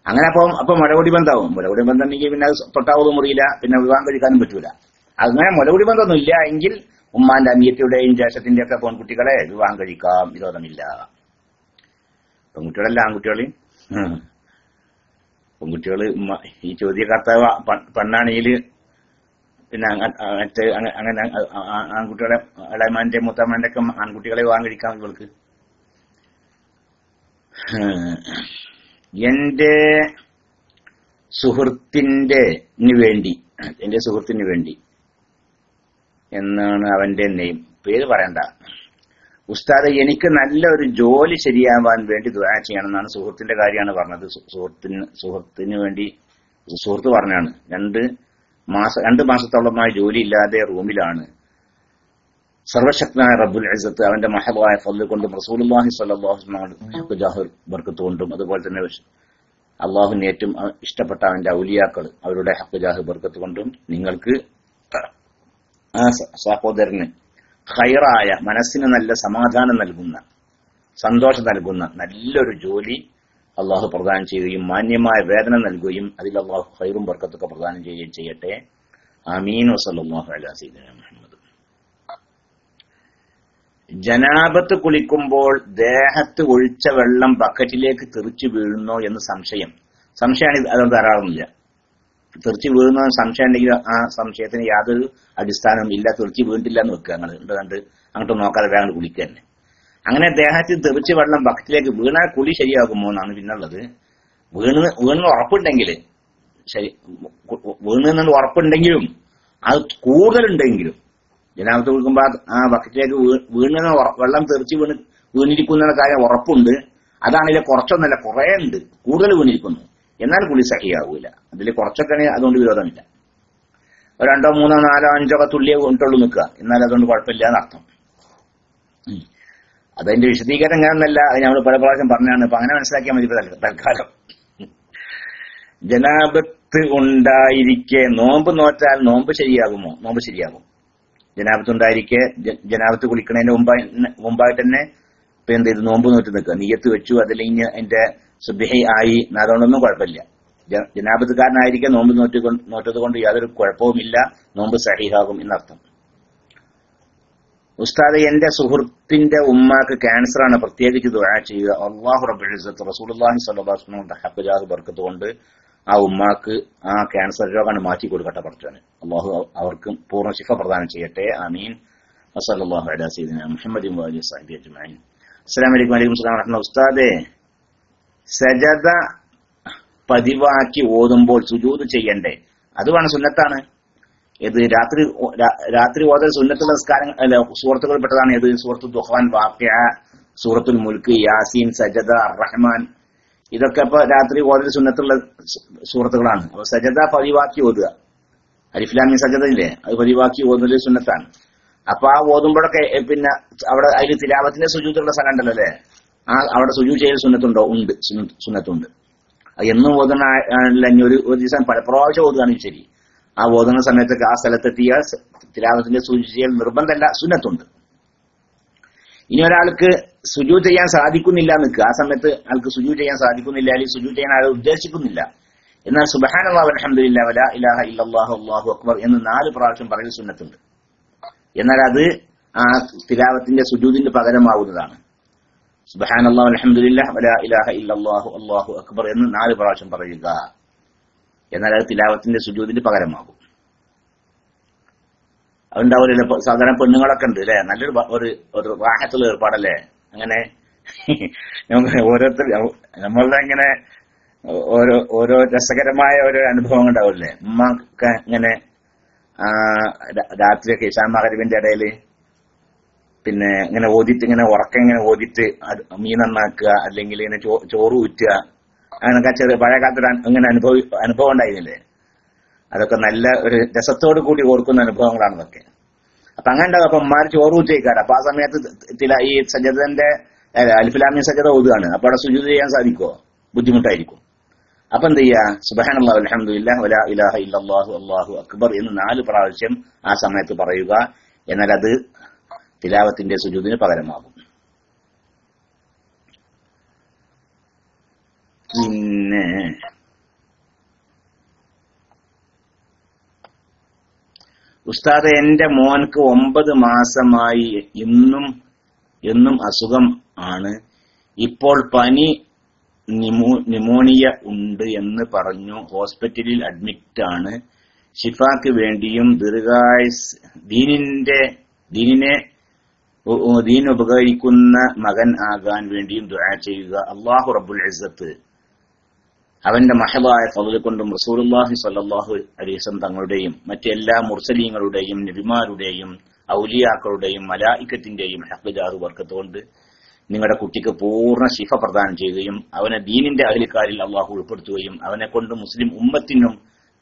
Speaker 1: അങ്ങനെ അപ്പൊ മുലകുടി ബന്ധമാവും. മുലകുടി ബന്ധം ഉണ്ടെങ്കിൽ പിന്നെ അത് തൊട്ടാവതും മുറിയില്ല, പിന്നെ വിവാഹം കഴിക്കാനും പറ്റൂല. അങ്ങനെ മുലകുടി ബന്ധമൊന്നും ഇല്ല എങ്കിൽ ഉമ്മാന്റെ അനിയത്തിയുടെയും ജ്യേഷ്ഠത്തിന്റെ ഒക്കെ പെൺകുട്ടികളെ വിവാഹം കഴിക്കാം, വിരോധമില്ല. പെൺകുട്ടികളല്ല, ആൺകുട്ടികളെയും. പെൺകുട്ടികള് ഈ ചോദ്യകർത്താവ് പെണ്ണാണെങ്കിൽ പിന്നെ അങ്ങനെ ആൺകുട്ടികളെ, ഇളയമാന്റെ മൂത്തമാന്റെ ഒക്കെ ആൺകുട്ടികളെ വിവാഹം കഴിക്കാം ഇവൾക്ക്. എന്റെ സുഹൃത്തിന് വേണ്ടി എന്നാണ് അവന്റെ നെയിം, പേര് പറയണ്ട. ഉസ്താദ്, എനിക്ക് നല്ലൊരു ജോലി ശരിയാവാൻ വേണ്ടി ദുആ ചെയ്യണമെന്നാണ്. സുഹൃത്തിന്റെ കാര്യമാണ് പറഞ്ഞത്. സുഹൃത്തിന് വേണ്ടി സുഹൃത്ത് പറഞ്ഞാണ്. 2 മാസത്തോളമായി ജോലി ഇല്ലാതെ റൂമിലാണ്. സർവശക്തനായ റബ്ബുൽ ഇസ്സത്ത് അവന്റെ മഹ്ളായ ഫضل കൊണ്ടും റസൂലുള്ളാഹി സ്വല്ലല്ലാഹു അലൈഹി വസല്ലം ജാഹർ ബർക്കത്ത് കൊണ്ടും അതുപോലെ തന്നെ അള്ളാഹുവിന് ഏറ്റവും ഇഷ്ടപ്പെട്ട അവന്റെ ഔലിയാക്കൾ അവരുടെ ഹഖ് ജാഹ് ബർക്കത്ത് കൊണ്ടും നിങ്ങൾക്ക് ആ സഹോദരന് ഖൈറായ, മനസ്സിന് നല്ല സമാധാനം നൽകുന്ന, സന്തോഷം നൽകുന്ന നല്ലൊരു ജോലി അള്ളാഹു പ്രദാനം ചെയ്യുകയും മാന്യമായ വേതനം നൽകുകയും അതിൽ അള്ളാഹു ഖൈറും ബർക്കത്തൊക്കെ പ്രദാനം ചെയ്യുകയും ചെയ്യട്ടെ. ആമീൻ. വസല്ലല്ലാഹു അലാ സയ്യിദിനാ മുഹമ്മദ്. ജനാബത്ത് കുളിക്കുമ്പോൾ ദേഹത്ത് ഒഴിച്ച വെള്ളം ബക്കറ്റിലേക്ക് തെറിച്ചു വീഴുന്നോ എന്ന് സംശയമാണ്. അതുകൊണ്ട് ധാരാളമില്ല. തെറിച്ച് വീഴുന്ന സംശയം ഉണ്ടെങ്കിൽ ആ സംശയത്തിന് യാതൊരു അടിസ്ഥാനവും ഇല്ല. തെറിച്ച് വീണിട്ടില്ല എന്ന് വെക്കുക. കണ്ട് അങ്ങോട്ട് നോക്കാതെ വേഗം കുളിക്കുക തന്നെ. അങ്ങനെ ദേഹത്തിൽ തെറിച്ച് വെള്ളം ബക്കറ്റിലേക്ക് വീണാൽ കുളി ശരിയാകുമോ എന്നാണ് പിന്നുള്ളത്. വീണെന്ന് ഉറപ്പുണ്ടെങ്കിൽ ശരി, വീണെന്ന് ഉറപ്പുണ്ടെങ്കിലും അത് കൂടുതലുണ്ടെങ്കിലും ജനാബത്ത് കുളിക്കുമ്പോൾ ആ ബക്കറ്റിലേക്ക് വീണെന്ന് വെള്ളം തെറിച്ച് വീണിരിക്കുന്ന കാര്യം ഉറപ്പുണ്ട്. അതാണെങ്കിലെ കുറച്ചൊന്നല്ല, കുറെ ഉണ്ട്, കൂടുതൽ വീണിരിക്കുന്നു. എന്നാൽ കുളി സഹിയാവൂല. അതിൽ കുറച്ചൊക്കെ അതുകൊണ്ട് വിരോധമില്ല. ഒരു 2, 3, 4, 5 തുള്ളിയെ വീണിട്ടുള്ളൂ നിൽക്കുക, എന്നാൽ അതുകൊണ്ട് കുഴപ്പമില്ല എന്നർത്ഥം. അതതിന്റെ വിശദീകരണം എങ്ങനെയൊന്നല്ല, അത് ഞങ്ങൾ പല പ്രാവശ്യം പറഞ്ഞാണ്. ഇപ്പൊ അങ്ങനെ മനസ്സിലാക്കിയാൽ മതി തൽക്കാലം. ജനാബത്ത് ഉണ്ടായിരിക്കെ നോമ്പ് നോറ്റാൽ നോമ്പ് ശരിയാകുമോ? നോമ്പ് ശരിയാകും. ജനാബത്ത് ഉണ്ടായിരിക്കെ ജനാബത്ത് കുളിക്കണതിന്റെ മുമ്പായിട്ട് തന്നെ ഇപ്പൊ എന്ത് ചെയ്ത് നോമ്പ് നോറ്റ് നിൽക്കുക, നിയ്യത്ത് വെച്ചു, അതിലിഞ്ഞ് അതിന്റെ സുബ്ഹി ആയി, അതുകൊണ്ടൊന്നും കുഴപ്പമില്ല. ജനാബത്തുകാരനായിരിക്കെ നോമ്പ് നോറ്റത് കൊണ്ട് യാതൊരു കുഴപ്പവുമില്ല, നോമ്പ് സഹീഹാകും എന്നർത്ഥം. ഉസ്താദ്, എന്റെ സുഹൃത്തിന്റെ ഉമ്മാക്ക് ക്യാൻസറാണ്, പ്രത്യേകിച്ച് ദുആ ചെയ്യുക. അല്ലാഹു റബ്ബുൽ ഇസ്സത്ത് റസൂലുള്ളാഹി സ്വല്ലല്ലാഹു അലൈഹി വസല്ലം ഹഖ് ജാഹ് ബർക്കത്ത് കൊണ്ട് ആ ഉമ്മാക്ക് ആ ക്യാൻസർ രോഗമാണ് മാറ്റി കൊടുക്കട്ടെ പടച്ചോനെ. അല്ലാഹു അവർക്ക് പൂർണ്ണ ശിഫ പ്രദാനം ചെയ്യട്ടെ. ആമീൻ. വസല്ലല്ലാഹു അലാ സയ്യിദിനാ മുഹമ്മദിൻ വഅലിഹി വസഹ്ബിഹി അജ്മഈൻ. അസ്സലാമു അലൈക്കും വഅലൈക്കും സലാം വറഹ്മത്തുള്ളാഹി. ഉസ്താദേ, സജദ പതിവാക്കി ഓതുമ്പോൾ സുജൂദ് ചെയ്യണ്ടേ? അത് വേണം, സുന്നത്താണ്. ഇത് രാത്രി ഓതൽ സുന്നത്തുള്ള നിസ്കാരങ്ങൾ അല്ല, സൂറത്തുകൾ പെട്ടതാണ്. ഏത്? സൂറത്തുൽ ദുഖാൻ, വാഖിഅ, സൂറത്തുൽ മുൽക്ക്, യാസീൻ, സജദ, അർ-റഹ്മാൻ, ഇതൊക്കെ ഇപ്പൊ രാത്രി ഓതൽ സുന്നത്തുള്ള സൂറത്തുകളാണ്. അപ്പൊ സജദ പതിവാക്കി ഓതുക. അലിഫ് ലാം മീം സജദ ഇല്ലേ, അത് പതിവാക്കി ഓതൽ സുന്നത്താണ്. അപ്പൊ ആ ഓതുമ്പോഴൊക്കെ പിന്നെ അവിടെ അതിൽ തിലാവത്തിന്റെ സുജൂദുള്ള സ്ഥലം ഉണ്ടല്ലോ അല്ലെ, അവിടെ സുജൂദ് ചെയ്യൽ സുന്നത്തുണ്ടോ? ഉണ്ട്, സുന്നത്തുണ്ട്. എന്നും ഓതുന്ന ഒരു ദിവസം പല പ്രാവശ്യം ഓതുകയാണെങ്കിൽ ശരി, ആ ഓതുന്ന സമയത്തൊക്കെ ആ സ്ഥലത്തെത്തിയാൽ തിലാവത്തിന്റെ സുജൂദ് ചെയ്യൽ നിർബന്ധമല്ല, സുന്നത്തുണ്ട്. ഇനി ഒരാൾക്ക് സുജൂദ് ചെയ്യാൻ സാധിക്കുന്നില്ല നിൽക്കുക, ആ സമയത്ത് ആൾക്ക് സുജൂദ് ചെയ്യാൻ സാധിക്കുന്നില്ല, അല്ലെങ്കിൽ സുജൂദ് ചെയ്യാൻ ആൾ ഉദ്ദേശിക്കുന്നില്ല, എന്നാൽ സുബ്ഹാനല്ലാഹി വൽഹംദുലില്ലാഹി വലാ ഇലാഹ ഇല്ലല്ലാഹു അല്ലാഹു അക്ബർ എന്ന് 4 പ്രാവശ്യം പറയൽ സുന്നത്തുണ്ട്. എന്നാൽ അത് ആ തിലാവത്തിന്റെ സുജൂദിന് പകരമാവുന്നതാണ്. സുബ്ഹാനല്ലാഹി വൽഹംദുലില്ലാഹി വലാ ഇലാഹ ഇല്ലല്ലാഹു അല്ലാഹു അക്ബർ എന്ന് 4 പ്രാവശ്യം പറയുക. എന്നാൽ അത് തിലാവത്തിന്റെ സുജൂദിന് പകരമാകും. അതുണ്ടാവില്ല. സാധാരണ പെണ്ണുങ്ങളൊക്കെ ഉണ്ട് അല്ലെ, നല്ലൊരു ഒരു റാഹത്തുള്ള ഏർപ്പാടല്ലേ. അങ്ങനെ നമുക്ക് ഓരോരുത്തർ നമ്മളുടെ ഇങ്ങനെ ഓരോ രസകരമായ ഓരോ അനുഭവം ഉണ്ടാവില്ലേ. ഉമ്മക്കെ ഇങ്ങനെ രാത്രിയൊക്കെ ഇശാ മഗ്‌രിബിന്റെ ഇടയില് പിന്നെ ഇങ്ങനെ ഓതിട്ട് ഇങ്ങനെ ഉറക്കം ഇങ്ങനെ ഓതിട്ട് മീൻ നന്നാക്കുക, അല്ലെങ്കിൽ ഇങ്ങനെ ചോറ് ഊറ്റുക, അങ്ങനൊക്കെ ചെറിയ പഴയ കാലത്ത് ഇങ്ങനെ അനുഭവം ഉണ്ടായിരുന്നില്ലേ. അതൊക്കെ നല്ല ഒരു രസത്തോടു കൂടി ഓർക്കുന്ന അനുഭവങ്ങളാണ് ഇതൊക്കെ. അപ്പൊ അങ്ങനെ ഉണ്ടാകും. അപ്പൊ ഉമ്മാര് ചോറ് ഊറ്റിയേക്കാറ്. അപ്പൊ ആ സമയത്ത് ഈ സജദന്റെ അലിഫ് ലാം മീം സജദ ഓതുകയാണ്. അപ്പൊ അവിടെ സുജൂദ് ചെയ്യാൻ സാധിക്കുമോ? ബുദ്ധിമുട്ടായിരിക്കും. അപ്പൊ എന്ത് ചെയ്യാ? സുബ്ഹാനല്ലാഹി വൽഹംദുലില്ലാഹി വലാ ഇലാഹ ഇല്ലല്ലാഹു അല്ലാഹു അക്ബർ എന്ന് 4 പ്രാവശ്യം ആ സമയത്ത് പറയുക. എന്നാൽ അത് തിലാവത്തിന്റെ സുജൂദിന് പകരമാകും. പിന്നെ ഉസ്താദെ, എന്റെ മോൻക്ക് 9 മാസമായി എന്നും അസുഖം ആണ്. ഇപ്പോൾ പനി ന്യൂമോണിയ ഉണ്ട് എന്ന് പറഞ്ഞു. ഹോസ്പിറ്റലിൽ അഡ്മിറ്റ് ആണ്. ഷിഫാക്ക് വേണ്ടിയും ദീൻ ഉപകരിക്കുന്ന മകൻ ആകാൻ വേണ്ടിയും ദുആ ചെയ്യുക. അല്ലാഹു റബ്ബുൽ ഇസ്സത്ത് അവന്റെ മഹളായ ഫള് കൊണ്ടും റസൂലുള്ളാഹി സ്വല്ലല്ലാഹു അലൈഹി വസല്ലം തങ്ങളുടെയും മറ്റെല്ലാ മുർസലീങ്ങളുടെയും നബിമാരുടെയും ഔലിയാക്കളുടെയും മലായിക്കത്തിന്റെയും ഹഖ് ജാഹ് ബർക്കത്ത് കൊണ്ട് നിങ്ങളുടെ കുട്ടിക്ക് പൂർണ്ണ ശിഫ പ്രദാനം ചെയ്യുകയും അവനെ ദീനിന്റെ അഹ്ലിക്കാരിൽ അള്ളാഹു ഉൾപ്പെടുത്തുകയും അവനെ കൊണ്ട് മുസ്ലിം ഉമ്മത്തിനും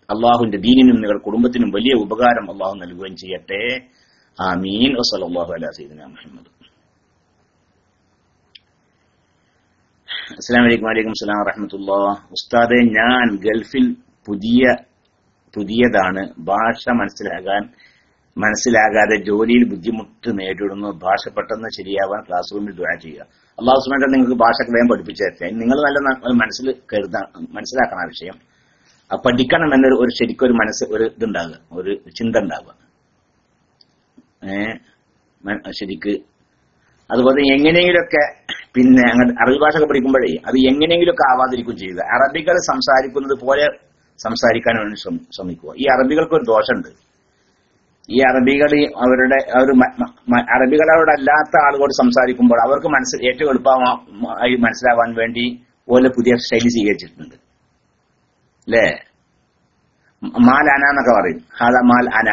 Speaker 1: അള്ളാഹുവിന്റെ ദീനിനും നിങ്ങളുടെ കുടുംബത്തിനും വലിയ ഉപകാരം അള്ളാഹു നൽകുകയും ചെയ്യട്ടെ. ആമീൻ. വസല്ലല്ലാഹു അലാ സയ്യിദിനാ മുഹമ്മദ്. അസ്സലാമു അലൈക്കും. വഅലൈക്കും സലാം വറഹ്മത്തുള്ളാഹി. ഉസ്താദെ, ഞാൻ ഗൾഫിൽ പുതിയതാണ്. ഭാഷ മനസ്സിലാകാതെ ജോലിയിൽ ബുദ്ധിമുട്ട് നേരിടുന്നു. ഭാഷ പെട്ടെന്ന് ശരിയാവാൻ ക്ലാസ് റൂമിൽ ദുആ ചെയ്യുക. അല്ലാഹു സുബ്ഹാനഹു വ തആല നിങ്ങൾക്ക് ഭാഷയൊക്കെ വേഗം പഠിപ്പിച്ചു തരട്ടെ. നിങ്ങൾ നല്ല മനസ്സിലാക്കണം ആ വിഷയം. പഠിക്കണം എന്നൊരു ശരിക്കൊരു ഒരു ഇതുണ്ടാകുക, ഒരു ചിന്ത ഉണ്ടാവുക. ശരിക്ക് അതുപോലെ എങ്ങനെയെങ്കിലുമൊക്കെ പിന്നെ അങ്ങോട്ട് അറബി ഭാഷ ഒക്കെ പഠിക്കുമ്പോഴേ അത് എങ്ങനെയെങ്കിലുമൊക്കെ ആവാതിരിക്കും ചെയ്യുക. അറബികൾ സംസാരിക്കുന്നത് പോലെ സംസാരിക്കാൻ വേണ്ടി ശ്രമിക്കുക. ഈ അറബികൾക്ക് ഒരു ദോഷമുണ്ട്. ഈ അറബികൾ അവരുടെ അറബികളോടല്ലാത്ത ആളുകളോട് സംസാരിക്കുമ്പോൾ അവർക്ക് ഏറ്റവും എളുപ്പമായി മനസ്സിലാവാൻ വേണ്ടി ഓരോ പുതിയ ശൈലി സ്വീകരിച്ചിട്ടുണ്ട്. അല്ലേ? മാൽ അന എന്നൊക്കെ പറയും. ഹദ മാൽ അന,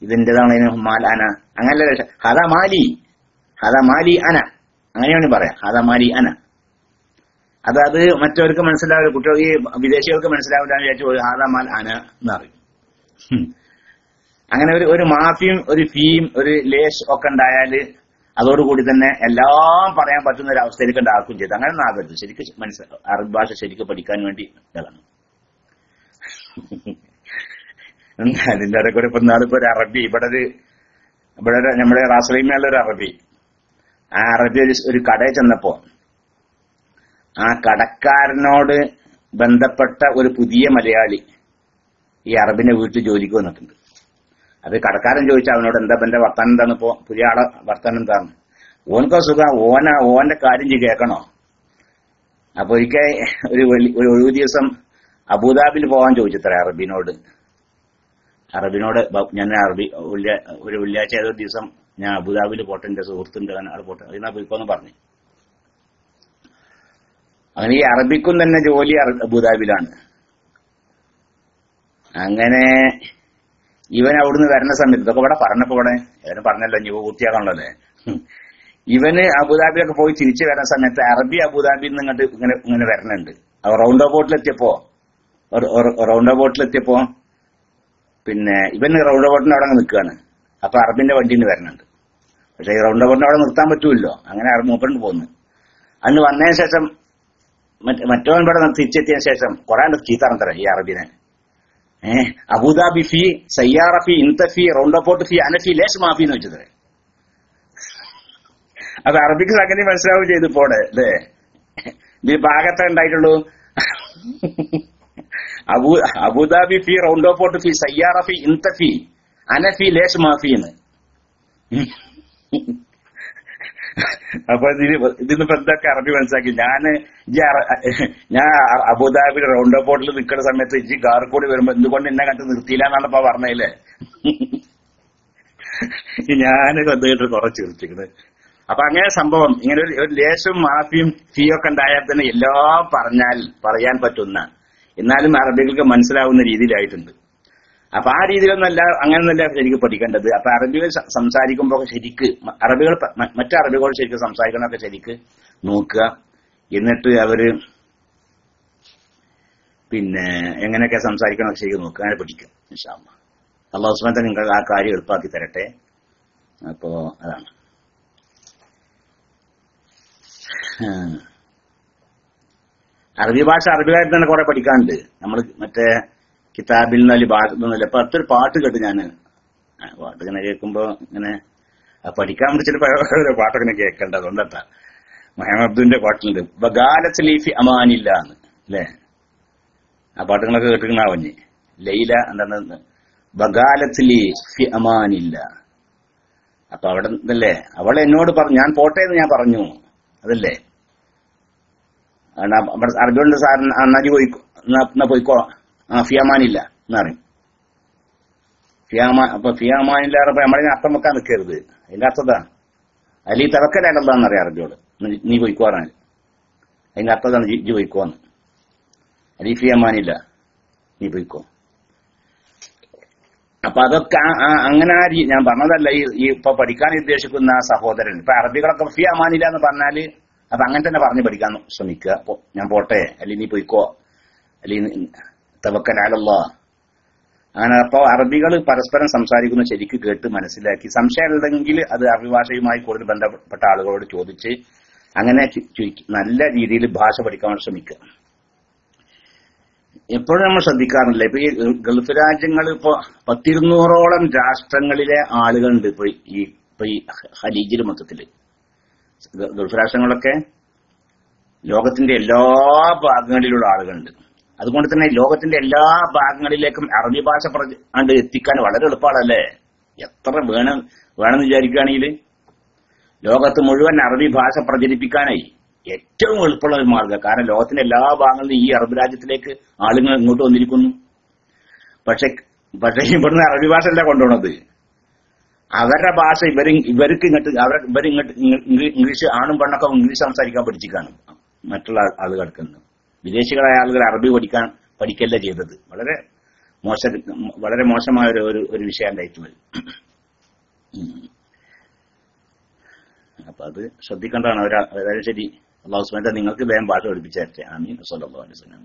Speaker 1: ഇതിൻ്റെതാണ് മാൽ അന. അങ്ങനല്ല, ഹദ മാലി അന, അങ്ങനെയാണ് പറയാം. ഹദ മാലി അന. അത് മറ്റവർക്ക് മനസ്സിലാവില്ല, കുട്ടികൾക്ക് വിദേശികൾക്ക് മനസ്സിലാവില്ല എന്ന് വിചാരിച്ചു ഹദ മാൽ അന എന്ന് പറയും. അങ്ങനെ ഒരു മാഫിയും ഒരു ഫീയും ഒരു ലേഷ് ഒക്കെ ഉണ്ടായാൽ അതോടുകൂടി തന്നെ എല്ലാം പറയാൻ പറ്റുന്ന ഒരു അവസ്ഥയിലേക്ക് ഉണ്ടാക്കുകയും ചെയ്തു. അങ്ങനെ ഒന്നും ആകരുത്. ശരിക്കും അറബി ഭാഷ ശരിക്കും പഠിക്കാൻ വേണ്ടി ഇതാണ്. അതിന്റെ ഇടയ്ക്ക് ഒരു നാളിപ്പോ ഒരു അറബി ഇവിടെ നമ്മുടെ റാസലീമയുള്ള ഒരു അറബി, ആ അറബി ഒരു കടയിൽ ചെന്നപ്പോ ആ കടക്കാരനോട് ബന്ധപ്പെട്ട ഒരു പുതിയ മലയാളി ഈ അറബിന്റെ വീട്ടിൽ ജോലിക്ക് വന്നിട്ടുണ്ട്. അത് കടക്കാരൻ ചോദിച്ചാൽ അവനോട് എന്താ എന്റെ വർത്താനം എന്താണ്, ഇപ്പോ പുതിയ ആളെ വർത്താനം എന്താണ്? ഓനക്കോ സുഖം, ഓന്റെ കാര്യം കേൾക്കണോ? അപ്പൊ ഒരിക്കൽ ഒരു ഒഴിവ് ദിവസം അബുദാബിയിൽ പോകാൻ ചോദിച്ചത്ര അറബിനോട് ഞാൻ ഒരു വെള്ളിയാഴ്ച ഏതൊരു ദിവസം ഞാൻ അബുദാബിയിൽ പോട്ടെ, എന്റെ സുഹൃത്തുണ്ട് അവിടെ പോട്ടെ, അതിനാ പോയിക്കോന്ന് പറഞ്ഞു. അങ്ങനെ ഈ അറബിക്കും തന്നെ ജോലി അബുദാബിയിലാണ്. അങ്ങനെ ഇവൻ അവിടുന്ന് വരുന്ന സമയത്ത് ഇതൊക്കെ ഇവിടെ പറഞ്ഞപ്പോ ഇവന് പറഞ്ഞല്ലോ, ഇനി പൂർത്തിയാക്കണല്ലേ. ഇവന് അബുദാബിയൊക്കെ പോയി തിരിച്ചു വരുന്ന സമയത്ത് അറബി അബുദാബിയിൽ നിന്ന് ഇങ്ങോട്ട് ഇങ്ങനെ വരണുണ്ട്. റൗണ്ട് ബോട്ടിലെത്തിയപ്പോ പിന്നെ ഇവന് റൗണ്ട് ബോട്ടിന് അവിടെ നിൽക്കുകയാണ്. അപ്പൊ അറബിന്റെ വണ്ടിയിൽ നിന്ന് വരണുണ്ട്. പക്ഷെ ഈ റൗണ്ട് ബോട്ടിന് അവിടെ നിർത്താൻ പറ്റൂല്ലോ. അങ്ങനെ മൂപ്പറിന് പോന്നു. അന്ന് വന്നതിന് ശേഷം മറ്റവൻ ഇവിടെ തിരിച്ചെത്തിയതിനു ശേഷം കുറെ ചീത്തറം തരാം ഈ അറബിനെ. അബുദാബി ഫീ, സയ്യാറ ഫീ, ഇൻതഫി, റൗണ്ട് ബോട്ട് ഫീ, അനഫി, ലേശ് മാഫി എന്ന് വെച്ചത്. അത് അറബിക്ക് സംഗതി മനസ്സിലാവുകയും ചെയ്തു പോടെ അല്ലേ. ഇത് ഭാഗത്തേ ഉണ്ടായിട്ടുള്ളൂ. അബുദാബി ഫീ, റൗണ്ട് ബോട്ട് ഫീ, സയ്യാറ ഫീ, ഇൻതഫി, അനഫി, ലേശ് മാഫി എന്ന്. അപ്പൊ ഇതിന് എന്തൊക്കെ അറബി മനസ്സിലാക്കി. ഞാൻ അബുദാബിയുടെ റൗണ്ട് ബോട്ടിൽ നിൽക്കുന്ന സമയത്ത് ഇജ്ജി കാർ കൂടി വരുമ്പോ എന്തുകൊണ്ട് എന്നെ കണ്ട് നിർത്തിയില്ല എന്നാണ് ഇപ്പൊ പറഞ്ഞല്ലേ. ഞാൻ കണ്ടിട്ട് കുറെ ചിരിച്ചിരിക്കുന്നത്. അപ്പൊ അങ്ങനെ സംഭവം ഇങ്ങനെ ഒരു ലേശം മാഫിയും ഫീയൊക്കെ ഉണ്ടായാൽ തന്നെ എല്ലാം പറയാൻ പറ്റുന്ന, എന്നാലും അറബികൾക്ക് മനസ്സിലാവുന്ന രീതിയിലായിട്ടുണ്ട്. അപ്പൊ ആ രീതിയിലൊന്നല്ല, അങ്ങനെയൊന്നല്ല ശരിക്കും പഠിക്കേണ്ടത്. അപ്പൊ അറബികൾ സംസാരിക്കുമ്പോൾ ശരിക്ക് മറ്റു അറബികളോട് ശരിക്കും സംസാരിക്കണമൊക്കെ ശരിക്ക് നോക്കുക. എന്നിട്ട് അവര് പിന്നെ എങ്ങനെയൊക്കെ സംസാരിക്കണമൊക്കെ ശരിക്കും നോക്കുക, അങ്ങനെ പഠിക്കുക. ഇൻഷാ അല്ലാഹ് അല്ലാഹു സുബ്ഹാനഹു വ തആല നിങ്ങൾക്ക് ആ കാര്യം എളുപ്പമാക്കി തരട്ടെ. അപ്പോ അതാണ് അറബി ഭാഷ. അറബികായിട്ട് തന്നെ കുറെ പഠിക്കാനുണ്ട്. നമ്മൾ മറ്റേ കിതാബിൽ നിന്നല്ല ഭാഷ അപ്പൊ അടുത്തൊരു പാട്ട് കേട്ട് ഞാന് പാട്ട് ഇങ്ങനെ കേൾക്കുമ്പോ ഇങ്ങനെ പഠിക്കാൻ പിടിച്ചിട്ട് പാട്ടൊക്കെ കേൾക്കണ്ട. അതുകൊണ്ടാ മുഹമ്മദ് അബ്ദുവിന്റെ പാട്ടിലുണ്ട് ബഗാലത്ത് ലീഫി അമാനില്ല എന്ന് അല്ലേ. ആ പാട്ടുകളൊക്കെ കേട്ടിട്ടുണ്ടാവഞ്ഞ്. ലൈല എന്താണ് ബഗാലത്ത് ലീഫി അമാനില്ല. അപ്പൊ അവിടെ ഇതല്ലേ അവൾ എന്നോട് പറഞ്ഞു ഞാൻ പോട്ടെ എന്ന് ഞാൻ പറഞ്ഞു, അതല്ലേ. അറബിയുണ്ട് സാറിന് അന്നാജി എന്നാ പോയിക്കോ, ഫിയാമാനില്ല എന്ന് പറയും. അപ്പൊ ഫിയാമാനില്ല പറഞ്ഞപ്പോ നമ്മളതിന് അർത്ഥം വെക്കാൻ നിൽക്കരുത്. അതിന്റെ അർത്ഥതാ അലി തവക്കലല്ലെന്ന് അറിയാം അറബിയോട്, നീ പോയിക്കോ പറഞ്ഞാൽ അതിന്റെ അർത്ഥതാണ് ജി പോയിക്കോന്ന്. അലി ഫിയാമാനില്ല, നീ പോയിക്കോ. അപ്പൊ അതൊക്കെ അങ്ങനെ ഞാൻ പറഞ്ഞതല്ല. ഈ ഇപ്പൊ പഠിക്കാൻ ഉദ്ദേശിക്കുന്ന സഹോദരൻ ഇപ്പൊ അറബികളൊക്കെ ഫിയാമാനില്ല എന്ന് പറഞ്ഞാല് അപ്പൊ അങ്ങനെ തന്നെ പറഞ്ഞു പഠിക്കാൻ ശ്രമിക്കുക. ഞാൻ പോട്ടെ, അല്ലെങ്കിൽ നീ പോയിക്കോ, അല്ലെങ്കിൽ തവക്കൽ അലല്ലാഹ്. അങ്ങനെ അപ്പൊ അറബികൾ പരസ്പരം സംസാരിക്കുന്ന ശരിക്ക് കേട്ട് മനസ്സിലാക്കി, സംശയം ഉണ്ടെങ്കിൽ അത് അറബി ഭാഷയുമായി കൂടുതൽ ബന്ധപ്പെട്ട ആളുകളോട് ചോദിച്ച് അങ്ങനെ നല്ല രീതിയിൽ ഭാഷ പഠിക്കാൻ ശ്രമിക്കുക. എപ്പോഴും നമ്മൾ ശ്രദ്ധിക്കാറില്ല. ഇപ്പൊ ഈ ഗൾഫ് രാജ്യങ്ങൾ ഇപ്പൊ 100-200ഓളം രാഷ്ട്രങ്ങളിലെ ആളുകളുണ്ട്. ഇപ്പൊ ഈ ഖലീജിൽ മൊത്തത്തില് ഗൾഫ് രാഷ്ട്രങ്ങളൊക്കെ ലോകത്തിന്റെ എല്ലാ ഭാഗങ്ങളിലുള്ള ആളുകളുണ്ട്. അതുകൊണ്ട് തന്നെ ലോകത്തിന്റെ എല്ലാ ഭാഗങ്ങളിലേക്കും അറബി ഭാഷ എത്തിക്കാൻ വളരെ എളുപ്പമാണല്ലേ. എത്ര വേണമെന്ന് വിചാരിക്കുകയാണെങ്കിൽ ലോകത്ത് മുഴുവൻ അറബി ഭാഷ പ്രചരിപ്പിക്കാനായി ഏറ്റവും എളുപ്പമുള്ള ഒരു മാർഗ്ഗം. കാരണം ലോകത്തിന്റെ എല്ലാ ഭാഗങ്ങളിലും ഈ അറബ് രാജ്യത്തിലേക്ക് ആളുകൾ ഇങ്ങോട്ട് വന്നിരിക്കുന്നു. പക്ഷെ ഇവിടുന്ന് അറബി ഭാഷ അല്ല കൊണ്ടുപോണത്. അവരുടെ ഭാഷ ഇവർക്ക് ഇങ്ങോട്ട് ഇംഗ്ലീഷ് ആണും പെണ്ണൊക്കെ ഇംഗ്ലീഷ് സംസാരിക്കാൻ പഠിച്ചിക്കാണ് മറ്റുള്ള ആളുകൾക്ക്. വിദേശികളായ ആളുകൾ അറബി പഠിക്കല്ല ചെയ്തത്. വളരെ മോശമായ ഒരു വിഷയം ഉണ്ടായിട്ടുള്ളത്. അപ്പൊ അത് ശ്രദ്ധിക്കേണ്ടതാണ്. അതായത് ശരി, അല്ലാഹു സുബ്ഹാനഹു വ തആല നിങ്ങൾക്ക് വേഗം ഭാഷ പഠിപ്പിച്ചേരട്ടെ. ആമീൻ. സ്വല്ലല്ലാഹു അലൈഹി വസല്ലം.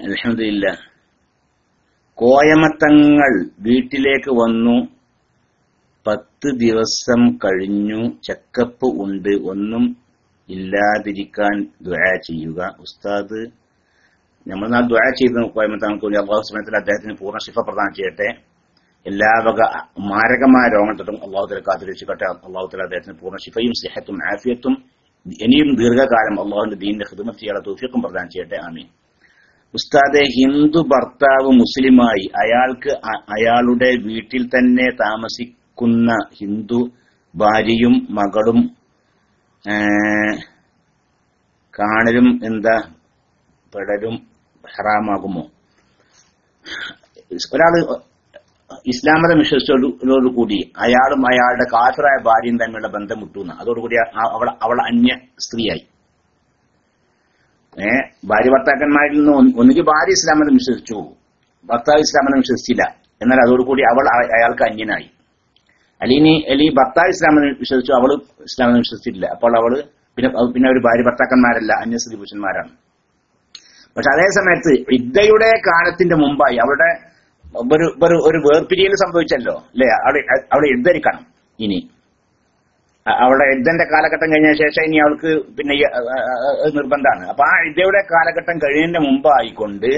Speaker 1: അൽഹംദുലില്ലാഹ്. കോയമത്തങ്ങൾ വീട്ടിലേക്ക് വന്നു. 10 ദിവസം കഴിഞ്ഞു. ചെക്കപ്പ് ഉണ്ട്. ഒന്നും ഇല്ലാതിരിക്കാൻ ദുആ ചെയ്യുക. ഉസ്താദ്, നമ്മൾ നാ ദുആ ചെയ്ത് കോയമത്തങ്ങൾക്ക് വേണ്ടി അല്ലാഹു സുബ്ഹാനഹു വ തആല അദ്ദേഹത്തിന് പൂർണ്ണ ശിഫ പ്രദാനം ചെയ്യട്ടെ. എല്ലാ വക മാരകമായ രോഗങ്ങൾ തൊട്ടും അല്ലാഹു തആല കാത്തുരക്ഷിക്കട്ടെ. അല്ലാഹു തആല അദ്ദേഹത്തിന് പൂർണ്ണ ശിഫയും സിഹത്തും ആഫിയത്തും ഇനിയും ദീർഘകാലം അല്ലാഹുവിന്റെ ദീനിന്റെ ഖിദ്മത്ത് ചെയ്യാനുള്ള തൗഫീഖും പ്രദാനം ചെയ്യട്ടെ. ആമീൻ. ഉസ്താദെ, ഹിന്ദു ഭർത്താവ് മുസ്ലിമായി അയാൾക്ക് അയാളുടെ വീട്ടിൽ തന്നെ താമസിക്കുന്ന ഹിന്ദു ഭാര്യയും മകളും കാണലും പെടലും ഹറാമാകുമോ? ഒരാള് ഇസ്ലാം മതം വിശ്വസിച്ചതോടുകൂടി അയാളും അയാളുടെ കാഫിറായ ഭാര്യയും തമ്മിലുള്ള ബന്ധം വിട്ടുന്ന അതോടുകൂടി അവൾ അന്യ സ്ത്രീയായി. ഭാര്യ ഭർത്താക്കന്മാരിൽ നിന്ന് ഒന്നുകിൽ ഭാര്യ ഇസ്ലാം മതം വിശ്വസിച്ചു, ഭർത്താവ് ഇസ്ലാം മതം വിശ്വസിച്ചില്ല, എന്നാൽ അതോടുകൂടി അവൾ അയാൾക്ക് അന്യനായി. അല്ലെങ്കിൽ ഭർത്താവ് ഇസ്ലാം മതം വിശ്വസിച്ചു, അവള് ഇസ്ലാം മതം വിശ്വസിച്ചിട്ടില്ല. അപ്പോൾ അവള് പിന്നെ ഒരു ഭാര്യ ഭർത്താക്കന്മാരല്ല, അന്യസ്ത്രീ പുരുഷന്മാരാണ്. പക്ഷെ അതേ സമയത്ത് ഇദ്ദയുടെ കാലത്തിന്റെ മുമ്പായി അവളുടെ ഒരു വേർപിരിയൽ സംഭവിച്ചല്ലോ അല്ലെ? അവിടെ ഇദ്ദരിക്കണം. ഇനി അവളുടെ ഇദ്ദന്റെ കാലഘട്ടം കഴിഞ്ഞ ശേഷം ഇനി അവൾക്ക് പിന്നെ നിർബന്ധമാണ്. അപ്പൊ ആ ഇദ്ദയുടെ കാലഘട്ടം കഴിയുന്നതിന്റെ മുമ്പായിക്കൊണ്ട്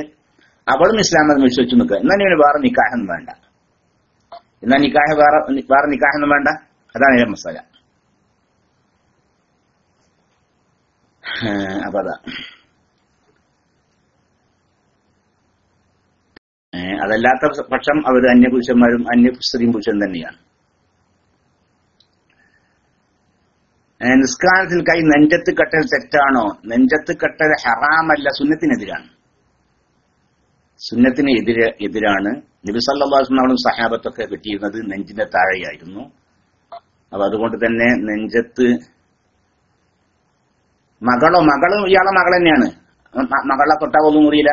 Speaker 1: അവളും ഇസ്ലാം മതം വിശ്വസിച്ചു നിൽക്കുക. എന്നാൽ ഇവന് വേറെ നിക്കാഹൊന്നും വേണ്ട. എന്നാൽ വേറെ നിക്കാഹൊന്നും വേണ്ട. അതാണ് ഇതിന്റെ മസാല. അപ്പൊ അതാ അതല്ലാത്ത പക്ഷം അവർ അന്യപുരുഷന്മാരും അന്യസ്ത്രീയും പുരുഷനും തന്നെയാണ്. നിസ്കാരത്തിൽ കൈ നെഞ്ചത്ത് കെട്ടൽ തെറ്റാണോ? നെഞ്ചത്ത് കെട്ടൽ ഹറാമല്ല, സുന്നത്തിനെതിരാണ്. സുന്നത്തിന് എതിരാണ്. നബി സല്ലല്ലാഹു അലൈഹി വസല്ലം സഹാബത്തൊക്കെ കെട്ടിയിരുന്നത് നെഞ്ചിന്റെ താഴെയായിരുന്നു. അപ്പൊ അതുകൊണ്ട് തന്നെ നെഞ്ചത്ത് മകളും ഇയാളെ മകൾ തന്നെയാണ്. മകളെ തൊട്ടാവൊന്നും മുറിയില്ല,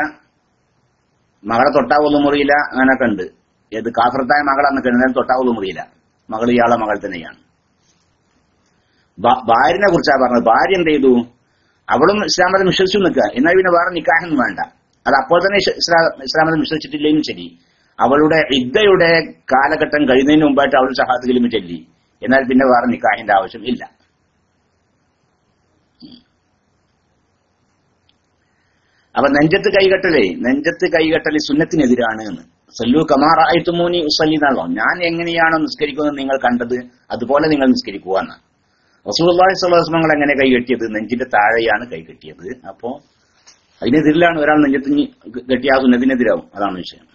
Speaker 1: മകളെ തൊട്ടാവൊന്നും മുറിയില്ല, അങ്ങനൊക്കെ ഉണ്ട്. ഏത് കാഫിറത്തായ മകളെന്നൊക്കെ എന്നാലും തൊട്ടാവൊന്നും മുറിയില്ല. മകൾ ഇയാളെ മകൾ തന്നെയാണ്. ഭാര്യനെ കുറിച്ചാണ് പറഞ്ഞത്. ഭാര്യ എന്ത് ചെയ്തു? അവളും ഇസ്ലാം മതം വിശ്വസിച്ചു നിൽക്കുക. എന്നാൽ പിന്നെ വേറെ നിക്കാഹൊന്നും വേണ്ട. അത് അപ്പോൾ തന്നെ ഇസ്ലാം മതം വിശ്വസിച്ചിട്ടില്ലെങ്കിലും ശരി, അവളുടെ ഇദ്ദയുടെ കാലഘട്ടം കഴിയുന്നതിന് മുമ്പായിട്ട് അവൾ ഷഹാദത്ത് കലിമ ചൊല്ലി. എന്നാൽ പിന്നെ വേറെ നിക്കാഹിന്റെ ആവശ്യം ഇല്ല. അപ്പൊ നെഞ്ചത്ത് കൈകെട്ടല് സുന്നത്തിനെതിരാണ് എന്ന്. സല്ലു കമാ റഅയ്തുമൂനി ഉസല്ലി എന്നാണല്ലോ. ഞാൻ എങ്ങനെയാണോ നിസ്കരിക്കുന്നത് നിങ്ങൾ കണ്ടത് അതുപോലെ നിങ്ങൾ നിസ്കരിക്കുക എന്ന്. റസൂലുള്ളാഹി സ്വല്ലല്ലാഹു അലൈഹി വസല്ലം എങ്ങനെ കൈകെട്ടിയത്? നെഞ്ചിന്റെ താഴെയാണ് കൈകെട്ടിയത്. അപ്പോ അതിനെതിരിലാണ് ഒരാൾ നെഞ്ചത്ത് കെട്ടിയ ആ സുന്നത്തിനെതിരാവും. അതാണ് വിഷയം.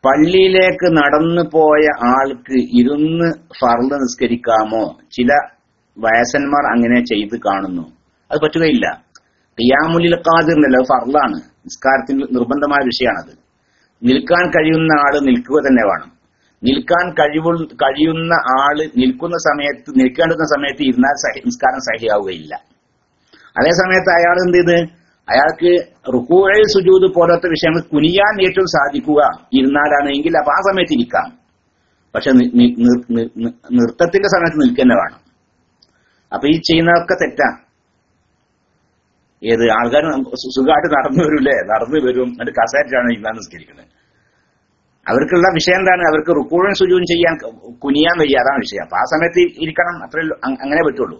Speaker 1: പള്ളിയിലേക്ക് നടന്നു പോയ ആൾക്ക് ഇരുന്ന് ഫർള് നിസ്കരിക്കാമോ? ചില വയസ്സന്മാർ അങ്ങനെ ചെയ്ത് കാണുന്നു. അത് പറ്റുകയില്ല. ഖിയാമുൽ ഖാദിറിനല്ല, ഫർളാണ്. നിസ്കാരത്തിന് നിർബന്ധമായ വിഷയമാണത്. നിൽക്കാൻ കഴിയുന്ന ആള് നിൽക്കുക തന്നെ വേണം. നിൽക്കാൻ കഴിയുന്ന ആള് നിൽക്കേണ്ടുന്ന സമയത്ത് ഇരുന്നാൽ നിസ്കാരം സഹിയാവുകയില്ല. അതേ സമയത്ത് അയാൾ എന്ത് ചെയ്ത് അയാൾക്ക് റുകൂഅ് സുജൂദ് പോലത്തെ വിഷയങ്ങൾ കുനിയാൻ ഏറ്റവും സാധിക്കുക ഇരുന്നാലാണ് എങ്കിൽ അപ്പൊ ആ സമയത്ത് ഇരിക്കാം. പക്ഷെ നൃത്തത്തിന്റെ സമയത്ത് നിൽക്കുക വേണം. അപ്പൊ ഈ ചെയ്യുന്നതൊക്കെ തെറ്റാ. ഏത് ആൾക്കാർ സുഖമായിട്ട് നടന്നു വരും എന്നിട്ട് കസേരയാണ് ഇരുന്നാൻ നിസ്കരിക്കുന്നത്. അവർക്കുള്ള വിഷയം എന്താണ്? അവർക്ക് റുകൂഉം സുജൂദും ചെയ്യാൻ കുനിയാൻ വയ്യ, അതാണ് വിഷയം. അപ്പൊ ആ സമയത്ത് ഇരിക്കണം, അത്രേ അങ്ങനെ പറ്റുള്ളൂ.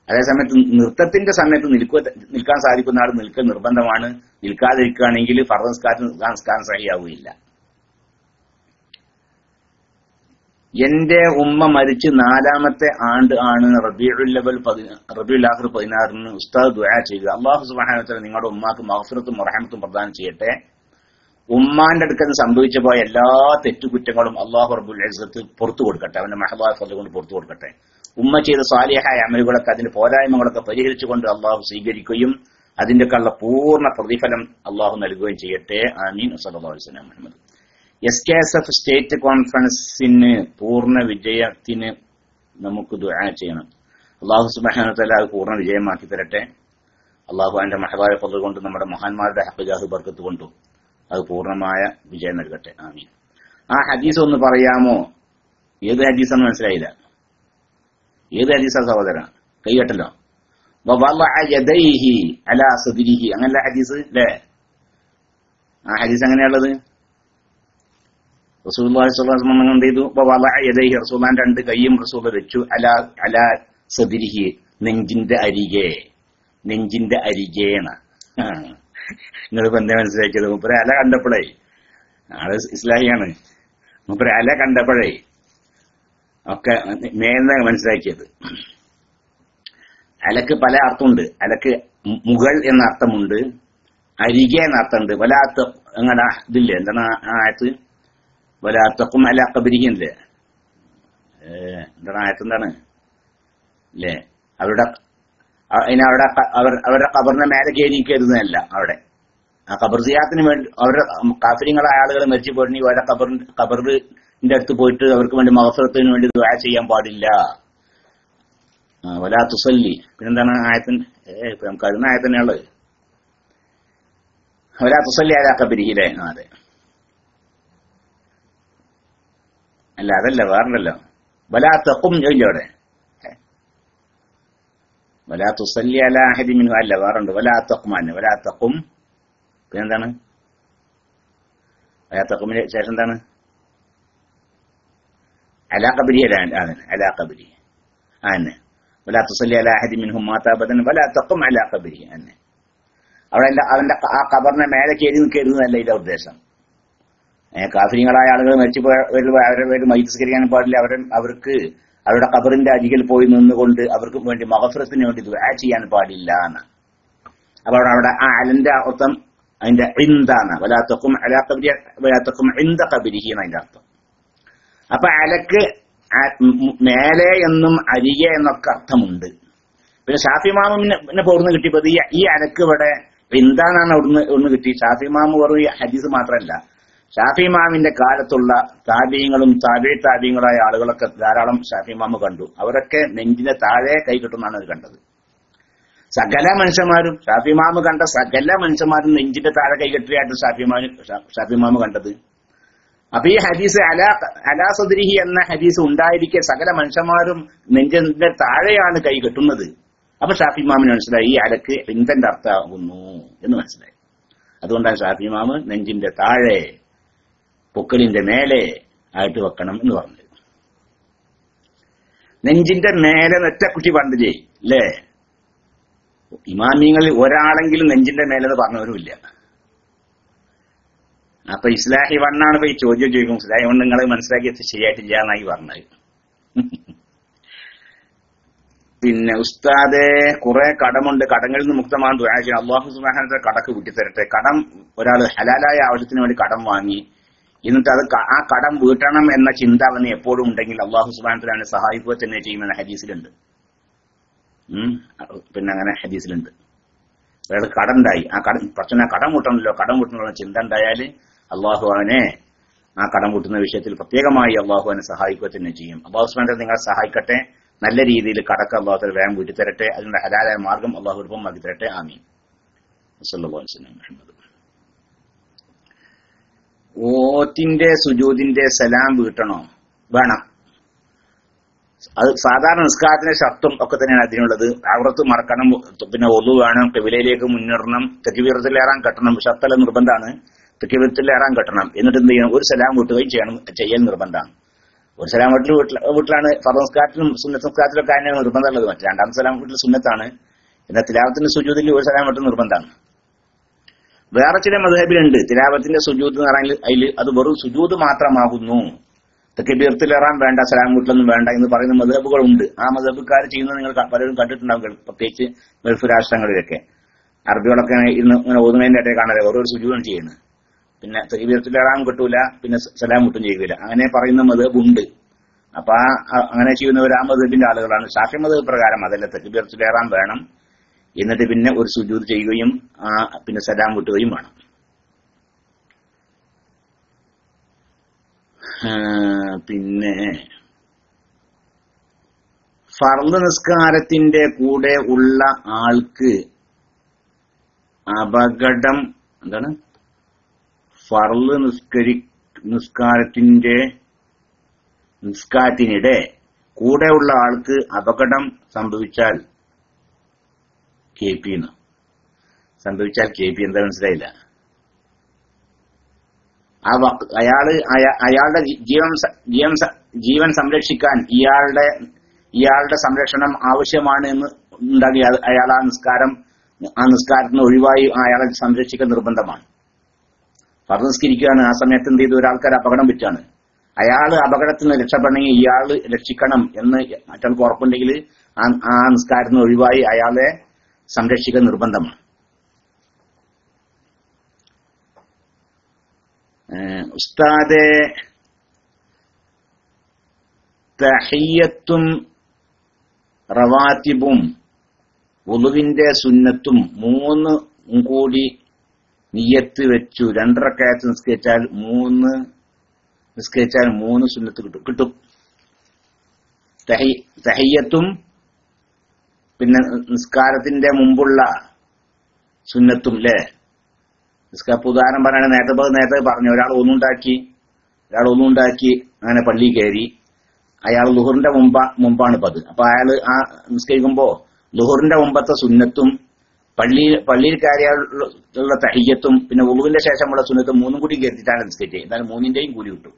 Speaker 1: അതേസമയത്ത് നൃത്തത്തിന്റെ സമയത്ത് നിൽക്കാൻ സാധിക്കുന്ന ആൾ നിൽക്കൽ നിർബന്ധമാണ്. നിൽക്കാതിരിക്കുകയാണെങ്കിൽ ഫർദ് നിസ്കാരം സഹിയാവുകയില്ല. എന്റെ ഉമ്മ മരിച്ച് 4ാമത്തെ ആണ്ട് ആണ് റബീഉൽ ആഖിർ 16 ഉസ്താദ് ദുആ ചെയ്യുക. അല്ലാഹു സുബ്ഹാനഹു വ തആല നിങ്ങളുടെ ഉമ്മാക്ക് മഗ്ഫിറത്തും റഹ്മത്തും പ്രദാനം ചെയ്യട്ടെ. ഉമ്മാന്റെ അടുക്കൽ സംഭവിച്ചു പോയ എല്ലാ തെറ്റുകുറ്റങ്ങളും അള്ളാഹു റബ്ബുൽ ഇസ്സത്ത് പുറത്തു കൊടുക്കട്ടെ, അവന്റെ മഹദായ ഫضل കൊണ്ട് പുറത്തു കൊടുക്കട്ടെ. ഉമ്മ ചെയ്ത സാലിഹായ അമലുകളൊക്കെ അതിന്റെ പോരായ്മകളൊക്കെ പരിഹരിച്ചുകൊണ്ട് അള്ളാഹു സ്വീകരിക്കുകയും അതിന്റെയൊക്കെയുള്ള പൂർണ്ണ പ്രതിഫലം അള്ളാഹു നൽകുകയും ചെയ്യട്ടെ. ആമീൻ. സല്ലല്ലാഹു അലൈഹി വസല്ലം. മുഹമ്മദ്. SKSF സ്റ്റേറ്റ് കോൺഫറൻസിന് പൂർണ്ണ വിജയത്തിന് നമുക്ക് ദുആ ചെയ്യണം. അള്ളാഹു സുബ്ഹാനഹു വ തആല അത് പൂർണ്ണ വിജയമാക്കി തരട്ടെ. അള്ളാഹു അതിന്റെ മഹദായ ഫضل കൊണ്ട് നമ്മുടെ മഹാന്മാരുടെ ഹഖ് ജാഹ് ബർക്കത്ത് കൊണ്ടും അത് പൂർണ്ണമായ വിജയം നൽകട്ടെ. ആമീൻ. ആ ഹദീസ് ഒന്ന് പറയാമോ? ഏത് ഹദീസാന്ന് മനസ്സിലായില്ല. ഏത് ഹദീസാ സഹോദര? കൈകെട്ടല്ലോ. അങ്ങനല്ല ഹദീസ് അല്ലേ? ആ ഹദീസ് എങ്ങനെയുള്ളത്? റസൂലുള്ളാഹി സ്വല്ലല്ലാഹു അലൈഹി വസല്ലം എന്ത് ചെയ്തു? യദൈഹി, റസൂലുള്ളാഹിന്റെ രണ്ട് കൈയും റസൂൽ വെച്ചു അലാ സദ്രിഹി, നെഞ്ചിന്റെ അരികെ. നെഞ്ചിന്റെ അരികേണ്. നിങ്ങളിപ്പോ എന്താ മനസ്സിലാക്കിയത്? മൂപ്പര് അല കണ്ടപ്പോഴേ, ആള് ഇസ്ലാഹിയാണ്, മൂപ്പര് അല കണ്ടപ്പോഴേ ഒക്കെ മേൽന്നാണ് മനസ്സിലാക്കിയത്. അലക്ക് പല അർത്ഥമുണ്ട്. അലക്ക് മുകൾ എന്ന അർത്ഥമുണ്ട്, അരികെ എന്ന അർത്ഥമുണ്ട്. വലാത്ത അങ്ങനെ ഇതില്ലേ, എന്താണ് ആ ആയത്ത്? വലാത്തക്കും അല കബരിക്കല്ലേ, എന്താണ് ആയത്ത്? എന്താണ് അല്ലേ? അവരുടെ അവരുടെ കബറിന്റെ മേലെ കയറിക്കരുന്നതല്ല. അവിടെ ആ ഖബർ സിയാറത്തിന് വേണ്ടി അവരുടെ കാഫിര്യങ്ങളായ ആളുകൾ മരിച്ചു പോയിട്ടുണ്ടെങ്കിൽ അവരുടെ ഖബറിന്റെ അടുത്ത് പോയിട്ട് അവർക്ക് വേണ്ടി മഗ്ഫിറത്തിന് വേണ്ടി ദുആ ചെയ്യാൻ പാടില്ല. വലാ തുസല്ലി. പിന്നെന്താണ് ആയത്തിന്? ഇപ്പൊ നമുക്ക് അറിയുന്ന ആയത്തന്നെയുള്ളത്. വലാ തുസല്ലി അലാ ഖബരിഹിലെ. അതെ, അല്ല അതല്ല, വേറെണ്ടല്ലോ. വലാ തഖും ചോദിച്ചോ അവിടെ. വലാ തുസല്ലി അലാ അഹദി മിൻഹു അല്ല, വേറുണ്ട്. വലാ തഖും, വലാ തഖും. പിന്നെന്താണ്? വലാ തഖുമിന് ശേഷം എന്താണ്? അലാ ഖബരി. അലാ ഖബരി ആന്നെ. വലാ തുസല്ലി അലാ അഹദി മിൻഹും മാത അബദൻ വലാ തഖും അലാ ഖബരി ആന്നെ. അവിടെ അവന്റെ ആ ഖബറിനെ മേലെ കയറി നിൽക്കരുതെന്നല്ല ഇതിന്റെ ഉദ്ദേശം. കാഫിര്യങ്ങളായ ആളുകൾ മരിച്ചു വരുമ്പോൾ അവരുടെ പേര് മയ്യിസ്കരിക്കാൻ പാടില്ല. അവർക്ക് അവരുടെ ഖബറിന്റെ അരികിൽ പോയി നിന്നുകൊണ്ട് അവർക്ക് വേണ്ടി മഗ്ഫിറത്തിന് വേണ്ടി ദുആ ചെയ്യാൻ പാടില്ല എന്ന്. അപ്പൊ അവിടെ ആ അലന്റെ അർത്ഥം അതിന്റെ ഇൻദാണ്. വലാ തഖും അലാ ഖബരി വലാ തഖും ഇൻദ ഖബരിഹി എന്നതിന്റെ അർത്ഥം. അപ്പൊ അലക്ക് മേലെ എന്നും അരികെ എന്നൊക്കെ അർത്ഥമുണ്ട്. പിന്നെ ഷാഫി ഇമാമിനെ പോർന്ന് കിട്ടിയപ്പോ ഈ അലക്ക് ഇവിടെ ഇൻദാനാണ് അവിടുന്ന് കിട്ടി. ഷാഫി ഇമാമ് വെറും ഈ ഹദീസ് മാത്രമല്ല, ഷാഫി ഇമാമിന്റെ കാലത്തുള്ള താബീങ്ങളും താബീങ്ങളായ ആളുകളൊക്കെ ധാരാളം ഷാഫി ഇമാമ് കണ്ടു. അവരൊക്കെ നെഞ്ചിന്റെ താഴെ കൈ കിട്ടുന്നതാണ് അവർ കണ്ടത്. സകല മനുഷ്യന്മാരും, ഷാഫി ഇമാമ് കണ്ട സകല മനുഷ്യന്മാരും നെഞ്ചിന്റെ താഴെ കൈ കെട്ടിയായിട്ട് ഷാഫി ഇമാമ് കണ്ടത്. അപ്പൊ ഈ ഹദീസ് അലാ സദ്രിഹി എന്ന ഹദീസ് ഉണ്ടായിരിക്കെ സകല മനുഷ്യന്മാരും നെഞ്ചിന്റെ താഴെയാണ് കൈ കെട്ടുന്നത്. അപ്പൊ ഷാഫി ഇമാമിന് മനസ്സിലായി ഈ അലക്ക് ഇന്തന്റെ അർത്ഥമാകുന്നു എന്ന് മനസ്സിലായി. അതുകൊണ്ടാണ് ഷാഫി ഇമാമ് നെഞ്ചിന്റെ താഴെ പൊക്കലിന്റെ മേലെ ആയിട്ട് വെക്കണം എന്ന് പറഞ്ഞത്. നെഞ്ചിന്റെ മേലെ നെറ്റക്കുറ്റി പണ്ടില്ലേ അല്ലേ? ഇമാമിങ്ങളിൽ ഒരാളെങ്കിലും നെഞ്ചിന്റെ മേലെന്ന് പറഞ്ഞവരുമില്ല. അപ്പൊ ഇസ്ലാഹി വണ്ണാണ് ഇപ്പൊ ഈ ചോദ്യം ചോദിക്കും. ഇസ്ലാഹി വണ്ണ് നിങ്ങൾ മനസ്സിലാക്കിയത് ശരിയായിട്ടില്ല എന്നായി പറഞ്ഞത്. പിന്നെ ഉസ്താദെ കുറെ കടമുണ്ട്, കടങ്ങളിൽ നിന്ന് മുക്തമാണ് ദുആ ചെയ്യണം. അല്ലാഹു സുബ്ഹാനഹു വ തആല കടക്ക് വിട്ടിത്തരട്ടെ. കടം ഒരാൾ ഹലാലായ ആവശ്യത്തിന് വേണ്ടി കടം വാങ്ങി എന്നിട്ട് അത് ആ കടം വീട്ടണം എന്ന ചിന്ത അവന് എപ്പോഴും ഉണ്ടെങ്കിൽ അല്ലാഹു സുബ്ഹാനഹു വ തആല സഹായിക്കുക തന്നെ ചെയ്യുമെന്ന ഹദീസിലുണ്ട്. പിന്നെ അങ്ങനെ ഹദീസിലുണ്ട്. അയാൾ കടം ഉണ്ടായി, ആ പ്രശ്നം കടം വീട്ടണമല്ലോ, കടം വീട്ടണമല്ലോ ചിന്ത ഉണ്ടായാൽ അള്ളാഹു അവനെ ആ കടം വീട്ടുന്ന വിഷയത്തിൽ പ്രത്യേകമായി അള്ളാഹു അവനെ സഹായിക്കുക തന്നെ ചെയ്യും. അള്ളാഹു സുബ്ഹാനഹു വ തആല നിങ്ങളെ സഹായിക്കട്ടെ. നല്ല രീതിയിൽ കടക്ക് അള്ളാഹു തആല വേഗം വീട്ടി തരട്ടെ. അതിനുള്ള ഹലാലായ മാർഗം അള്ളാഹു എളുപ്പമാക്കി തരട്ടെ. ആമീൻ. സല്ലല്ലാഹു അലൈഹി വസല്ലം. മുഹമ്മദ്. ഓത്തിന്റെ സുജൂദിന്റെ സലാം വീട്ടണോ? വേണം. അത് സാധാരണ നിസ്കാരത്തിന്റെ ഷർത്തും ഒക്കെ തന്നെയാണ് അതിനുള്ളത്. അവറത്ത് മറക്കണം, പിന്നെ ഒളു വേണം, ഖിബലയിലേക്ക് മുന്നേറണം, തക്ബീറത്തിലേറാൻ കെട്ടണം. ഷർത്തല്ല നിർബന്ധമാണ്. തക്ബീറത്തിലേറാൻ കെട്ടണം. എന്നിട്ട് എന്ത് ചെയ്യണം? ഒരു സലാം വീട്ടുകയും ചെയ്യൽ നിർബന്ധമാണ്. ഒരു സലാം വീട്ടിലാണ് ഫർദ് നിസ്കാരത്തിലും സുന്നത്ത് നിസ്കാരത്തിലൊക്കെ അതിനെ നിർബന്ധമുള്ളത്. മറ്റേ രണ്ടാമത്തെ സലാം വീട്ടിൽ സുന്നത്താണ്. എന്നാൽ തിലാവത്തിന്റെ സുജൂദിൽ ഒരു സലാം വീട്ടിൽ നിർബന്ധമാണ്. വേറെ ചില മദ്ഹബിലുണ്ട് തിലാവത്തിന്റെ സുജൂദ് എന്ന് പറഞ്ഞാൽ അതിൽ അത് വെറും സുജൂദ് മാത്രമാകുന്നു, തക്ബീറത്തിലേറാൻ വേണ്ട, സലാം വീട്ടിലൊന്നും വേണ്ട എന്ന് പറയുന്ന മദ്ഹബുകളുണ്ട്. ആ മദ്ഹബുകാർ ചെയ്യുന്നത് നിങ്ങൾ പലരും കണ്ടിട്ടുണ്ടാവും, പ്രത്യേകിച്ച് ഗൾഫ് രാഷ്ട്രങ്ങളിലൊക്കെ. അറബികളൊക്കെ ഇന്ന് ഇങ്ങനെ ഓതുന്നതിന്റെ ഇടയിൽ കാണാതെ ഓരോ സുജൂദാണ് ചെയ്യുന്നത്. പിന്നെ തക്ബീറത്തുൽ ഇഹ്റാം കിട്ടൂല, പിന്നെ സലാം കിട്ടും ചെയ്യൂല. അങ്ങനെ പറയുന്ന മദ്ഹബ് ഉണ്ട്. അപ്പൊ അങ്ങനെ ചെയ്യുന്നവർ ആ മദ്ഹബിന്റെ ആളുകളാണ്. ശാഫി മദ്ഹബ് പ്രകാരം അതല്ല, തക്ബീറത്തുൽ ഇഹ്റാം വേണം, എന്നിട്ട് പിന്നെ ഒരു സുജൂദ് ചെയ്യുകയും പിന്നെ സലാം കിട്ടുകയും വേണം. പിന്നെ ഫർള് നിസ്കാരത്തിന്റെ കൂടെ ഉള്ള ആൾക്ക് അപകടം എന്താണ്? ഫർള് നിസ്കാരത്തിനിടെ കൂടെയുള്ള ആൾക്ക് അപകടം സംഭവിച്ചാൽ KP എന്താ മനസ്സിലായില്ല. അയാളുടെ ജീവൻ സംരക്ഷിക്കാൻ ഇയാളുടെ സംരക്ഷണം ആവശ്യമാണ് എന്ന് ഉണ്ടാക്കി അയാൾ ആ നിസ്കാരത്തിന് ഒഴിവായി അയാളെ സംരക്ഷിക്കാൻ നിർബന്ധമാണ്. ഫർള് നിസ്കരിക്കുകയാണ്, ആ സമയത്ത് എന്ത് ചെയ്തു? ഒരാൾക്കാർ അപകടം പറ്റാണ്. അയാള് അപകടത്തിൽ നിന്ന് രക്ഷപ്പെടണമെങ്കിൽ ഇയാള് രക്ഷിക്കണം എന്ന് മറ്റൊരാൾക്ക് ഉറപ്പുണ്ടെങ്കിൽ ആ നിസ്കാരത്തിന് ഒഴിവായി അയാളെ സംരക്ഷിക്കാൻ നിർബന്ധമാണ്. ഉസ്താദെ, തഹിയ്യത്തും റവാത്തിബും വുളുവിന്റെ സുന്നത്തും 3 കൂടി നിയ്യത്ത് വെച്ചു 2 റക്അത്ത് നിസ്കരിച്ചാൽ 3 സുന്നത്ത് കിട്ടും. തഹിയ്യത്തും പിന്നെ നിസ്കാരത്തിന്റെ മുമ്പുള്ള സുന്നത്തും അല്ലേ? ഉദാഹരണം പറയണ നേരത്തെ പറഞ്ഞു, ഒരാൾ ഒന്നുണ്ടാക്കി അങ്ങനെ പള്ളി കയറി, അയാൾ ളുഹറിന്റെ മുമ്പാണ് പത്. അപ്പൊ അയാൾ ആ നിസ്കരിക്കുമ്പോ ളുഹറിന്റെ മുമ്പത്തെ സുന്നത്തും പള്ളിയിൽ കയറിയുള്ള തഹിയ്യത്തും പിന്നെ വുളുവിന്റെ ശേഷമുള്ള സുന്നത്തും 3 കൂടി കരുതിയിട്ടാണ് നിസ്കരിച്ചത്. എന്നാലും 3ന്റെയും കൂലി കിട്ടും.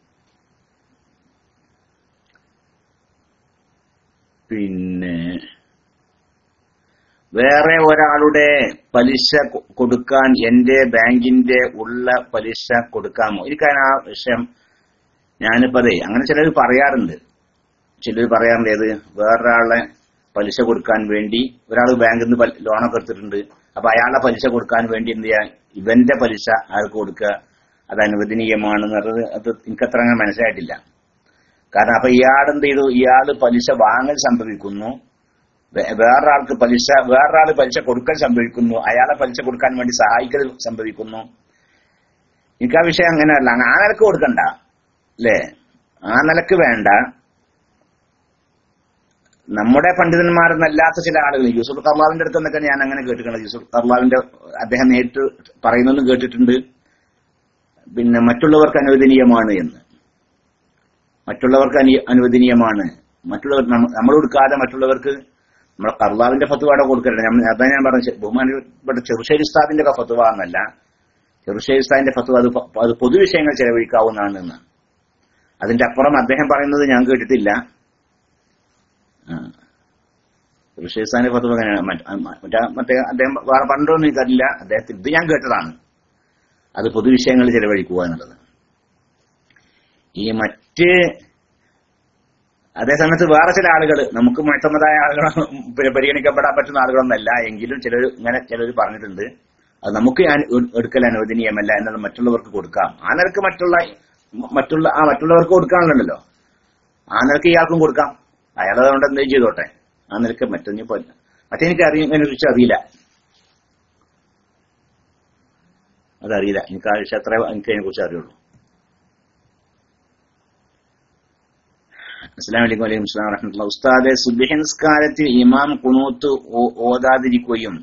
Speaker 1: പിന്നെ വേറെ ഒരാളുടെ പലിശ കൊടുക്കാൻ എന്റെ ബാങ്കിന്റെ ഉള്ള പലിശ കൊടുക്കാമോ? എനിക്കതിന് ആ വിഷയം ഞാനിപ്പതേ അങ്ങനെ ചിലർ പറയാറുണ്ട്. ഏത് വേറൊരാളെ പലിശ കൊടുക്കാൻ വേണ്ടി ഒരാൾ ബാങ്കിൽ നിന്ന് ലോണൊക്കെ എടുത്തിട്ടുണ്ട്. അപ്പൊ അയാളുടെ പലിശ കൊടുക്കാൻ വേണ്ടി എന്ത് ചെയ്യാൻ ഇവന്റെ പലിശ അയാൾക്ക് കൊടുക്കുക, അത് അനുവദനീയമാണെന്ന് പറഞ്ഞത് അത് എനിക്കത്ര അങ്ങനെ മനസ്സിലായിട്ടില്ല. കാരണം അപ്പൊ ഇയാളെന്ത് ചെയ്തു? ഇയാള് പലിശ വാങ്ങൽ സംഭവിക്കുന്നു, വേറൊരാൾ പലിശ കൊടുക്കൽ സംഭവിക്കുന്നു, അയാളെ പലിശ കൊടുക്കാൻ വേണ്ടി സഹായിക്കൽ സംഭവിക്കുന്നു. എനിക്ക് ആ വിഷയം അങ്ങനെയല്ല, ആ നിലക്ക് കൊടുക്കണ്ട അല്ലേ? ആ നിലക്ക് വേണ്ട. നമ്മുടെ പണ്ഡിതന്മാരെന്നല്ലാത്ത ചില ആളുകൾ, യൂസുഫ് ഖർലാവിന്റെ അടുത്ത് നിന്നൊക്കെ ഞാൻ അങ്ങനെ കേട്ടിട്ടുണ്ട്. യൂസുഫ് ഖർലാവിന്റെ അദ്ദേഹം നേരിട്ട് പറയുന്നൊന്നും കേട്ടിട്ടുണ്ട്. പിന്നെ മറ്റുള്ളവർക്ക് അനുവദനീയമാണ് എന്ന്, മറ്റുള്ളവർ നമ്മൾ കൊടുക്കാതെ മറ്റുള്ളവർക്ക് നമ്മളെ ഖർലാവിന്റെ ഫത്വയുടെ കൊടുക്കരുത്. അതാ ഞാൻ പറഞ്ഞ ബഹുമാനപ്പെട്ട ചെറുശ്ശേരി ഉസ്താദിന്റെ ഒക്കെ ഫത്വ എന്നല്ല, ചെറുശ്ശേരി ഉസ്താദിന്റെ ഫത്വ അത് പൊതുവിഷയങ്ങൾ ചെലവഴിക്കാവുന്നതാണ് എന്ന്. അതിന്റെ അപ്പുറം അദ്ദേഹം പറയുന്നത് ഞാൻ കേട്ടിട്ടില്ല. ചെറുശ്ശേരി ഉസ്താദിന്റെ ഫത്വ മറ്റേ അദ്ദേഹം വേറെ പറഞ്ഞിട്ടൊന്നും എനിക്കറിയില്ല. അദ്ദേഹത്തിന് ഇത് ഞാൻ കേട്ടതാണ്, അത് പൊതുവിഷയങ്ങൾ ചെലവഴിക്കുക എന്നുള്ളത്. ഈ മറ്റ് അതേസമയത്ത് വേറെ ചില ആളുകൾ, നമുക്ക് മുഴത്തമതായ ആളുകൾ പരിഗണിക്കപ്പെടാൻ പറ്റുന്ന ആളുകളൊന്നല്ല, എങ്കിലും ചിലർ പറഞ്ഞിട്ടുണ്ട് അത് നമുക്ക് എടുക്കൽ അനുവദനീയമല്ല, എന്നത് മറ്റുള്ളവർക്ക് കൊടുക്കാം. ആ നിലക്ക് മറ്റുള്ളവർക്ക് കൊടുക്കാനുണ്ടല്ലോ, ആ നിലക്ക് ഇയാൾക്കും കൊടുക്കാം. അയാൾ അതുകൊണ്ട് എന്തെങ്കിലും ചെയ്തോട്ടെ. ആ നിലക്ക് മറ്റെനിക്ക് അതിനെക്കുറിച്ച് അറിയില്ല. അതറിയില്ല എനിക്ക്. ആ വിഷയം അത്ര എനിക്ക് അതിനെക്കുറിച്ച് അറിയുള്ളൂ. അസ്സലാമു അലൈക്കും. വലൈക്കും അസ്സലാം വറഹ്മത്തുള്ളാഹി. ഉസ്താദെ, സുബ്ഹി നിസ്കാരത്തിൽ ഇമാം ഖുനൂത്ത് ഓതാതിരിക്കുകയും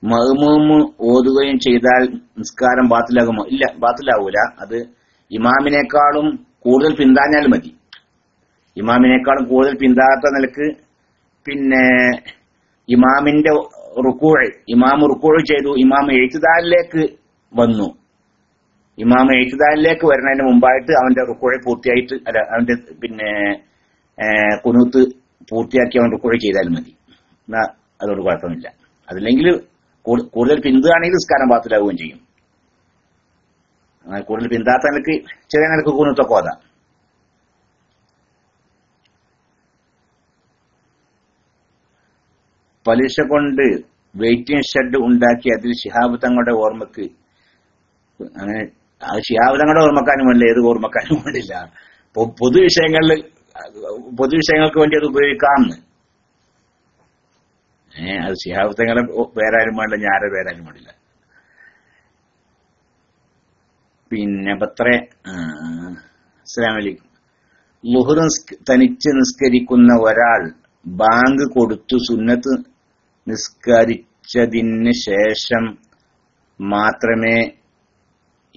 Speaker 1: മഅ്മൂം ഓതുകയും ചെയ്താൽ നിസ്കാരം ബാത്തിലാകുമോ? ഇല്ല, ബാത്തിലാവൂല. അത് ഇമാമിനേക്കാളും കൂടുതൽ പിന്താഞ്ഞാൽ മതി. ഇമാമിനേക്കാളും കൂടുതൽ പിന്താത്ത നിലക്ക് പിന്നെ ഇമാമിന്റെ ഇമാം റുക്കൂഅ് ചെയ്തു, ഇമാം എഴുത്തുദാലിലേക്ക് വന്നു. ഇമാം എഴുത്തുദാലിലേക്ക് വരുന്നതിന് മുമ്പായിട്ട് അവന്റെ റുക്കൂഅ് പൂർത്തിയായിട്ട് അവന്റെ പിന്നെ ഖുനൂത്ത് പൂർത്തിയാക്കി അവൻ റുക്കൂഅ് ചെയ്താൽ മതി. എന്നാ അതുകൊണ്ട് കുഴപ്പമില്ല. അതില്ലെങ്കിൽ കൂടുതൽ പിന്തുകയാണെങ്കിൽ നിസ്കാരം ബാത്തിലാവുകയും ചെയ്യും. കൂടുതൽ പിന്താത്ത നിലക്ക് ചെറിയ നിലക്ക് ഖുനൂത്തൊക്കെ ഓതാം. പലിശ കൊണ്ട് വെയിറ്റിംഗ് ഷെഡ് ഉണ്ടാക്കി അതിൽ ശിഹാബ് തങ്ങളുടെ ഓർമ്മക്ക് അങ്ങനെ ശിഹാബ് തങ്ങളുടെ ഓർമ്മക്കാനും വേണ്ടില്ല, ഏത് ഓർമ്മക്കാനും വേണ്ടില്ല. പൊതുവിഷയങ്ങൾക്ക് വേണ്ടി അത് ഉപയോഗിക്കാമെന്ന്. അത് ശിഹാബ് തങ്ങളെ പേരായാലും വേണ്ടില്ല, ഞാരെ പേരായാലും വേണ്ടില്ല. പിന്നെ പത്രേ അസ്സലാമു അലൈക്കും. ളുഹ്ർ തനിച്ച് നിസ്കരിക്കുന്ന ഒരാൾ ബാങ്ക് കൊടുത്തു സുന്നത്ത് നിസ്കരിച്ചതിന് ശേഷം മാത്രമേ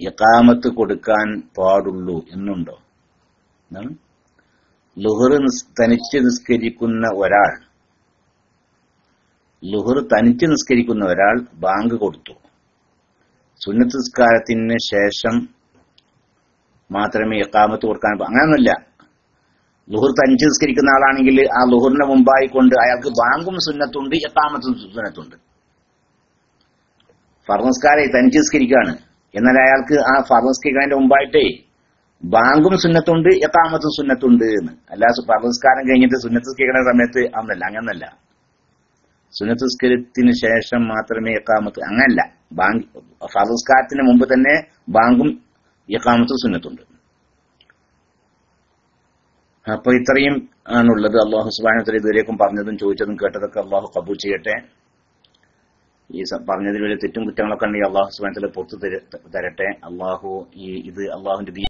Speaker 1: ഇഖാമത്ത് കൊടുക്കാൻ പാടുള്ളൂ എന്നുണ്ടോ? എന്താണ്? ളുഹ്ർ തനിച്ച് നിസ്കരിക്കുന്ന ഒരാൾ ബാങ്ക് കൊടുത്തു, സുന്നത്ത് നിസ്കാരത്തിന് ശേഷം മാത്രമേ ഇഖാമത്ത് കൊടുക്കാൻ. അങ്ങനെയൊന്നുമില്ല. ളുഹ്ർ തനിച്ച് നിസ്കരിക്കുന്ന ആളാണെങ്കിൽ ആ ളുഹ്റിന്റെ മുമ്പായി കൊണ്ട് അയാൾക്ക് ബാങ്കും സുന്നത്തുണ്ട്, ഇഖാമത്തും സുന്നത്തുണ്ട്. ഫർദ് നിസ്കാരം തനിച്ച് നിസ്കരിക്കുകയാണ്, എന്നാൽ അയാൾക്ക് ആ ഫർദ് നിസ്കരിക്കുന്നതിന്റെ മുമ്പായിട്ടേ ബാങ്കും സുന്നത്തുണ്ട്, ഇഖാമത്തും സുന്നത്തുണ്ട് എന്ന്. അല്ല ഫർദ് നിസ്കാരം കഴിഞ്ഞിട്ട് സുന്നത്ത് നിസ്കരിക്കുന്ന സമയത്ത് അങ്ങനല്ല. സുന്നത്ത് നിസ്കാരത്തിന് ശേഷം മാത്രമേ ഇഖാമത്ത്, അങ്ങനല്ല. ഫർദ് നിസ്കാരത്തിന് മുമ്പ് തന്നെ ബാങ്കും ഇഖാമത്തും സുന്നത്തുണ്ട്. അപ്പൊ ഇത്രയും ആണുള്ളത്. അള്ളാഹു സുബ്ഹാനഹു വ തആല ഇതുവരേക്കും പറഞ്ഞതും ചോദിച്ചതും കേട്ടതൊക്കെ അള്ളാഹു ഖബൂൽ ചെയ്യട്ടെ. ഈ പറഞ്ഞതിൽ വലിയ തെറ്റും കുറ്റങ്ങളൊക്കെ ഉണ്ടെങ്കിൽ അള്ളാഹു സുബ്ഹാനഹു വ തആല പുറത്തു തരട്ടെ. ഇത് അള്ളാഹുവിന്റെ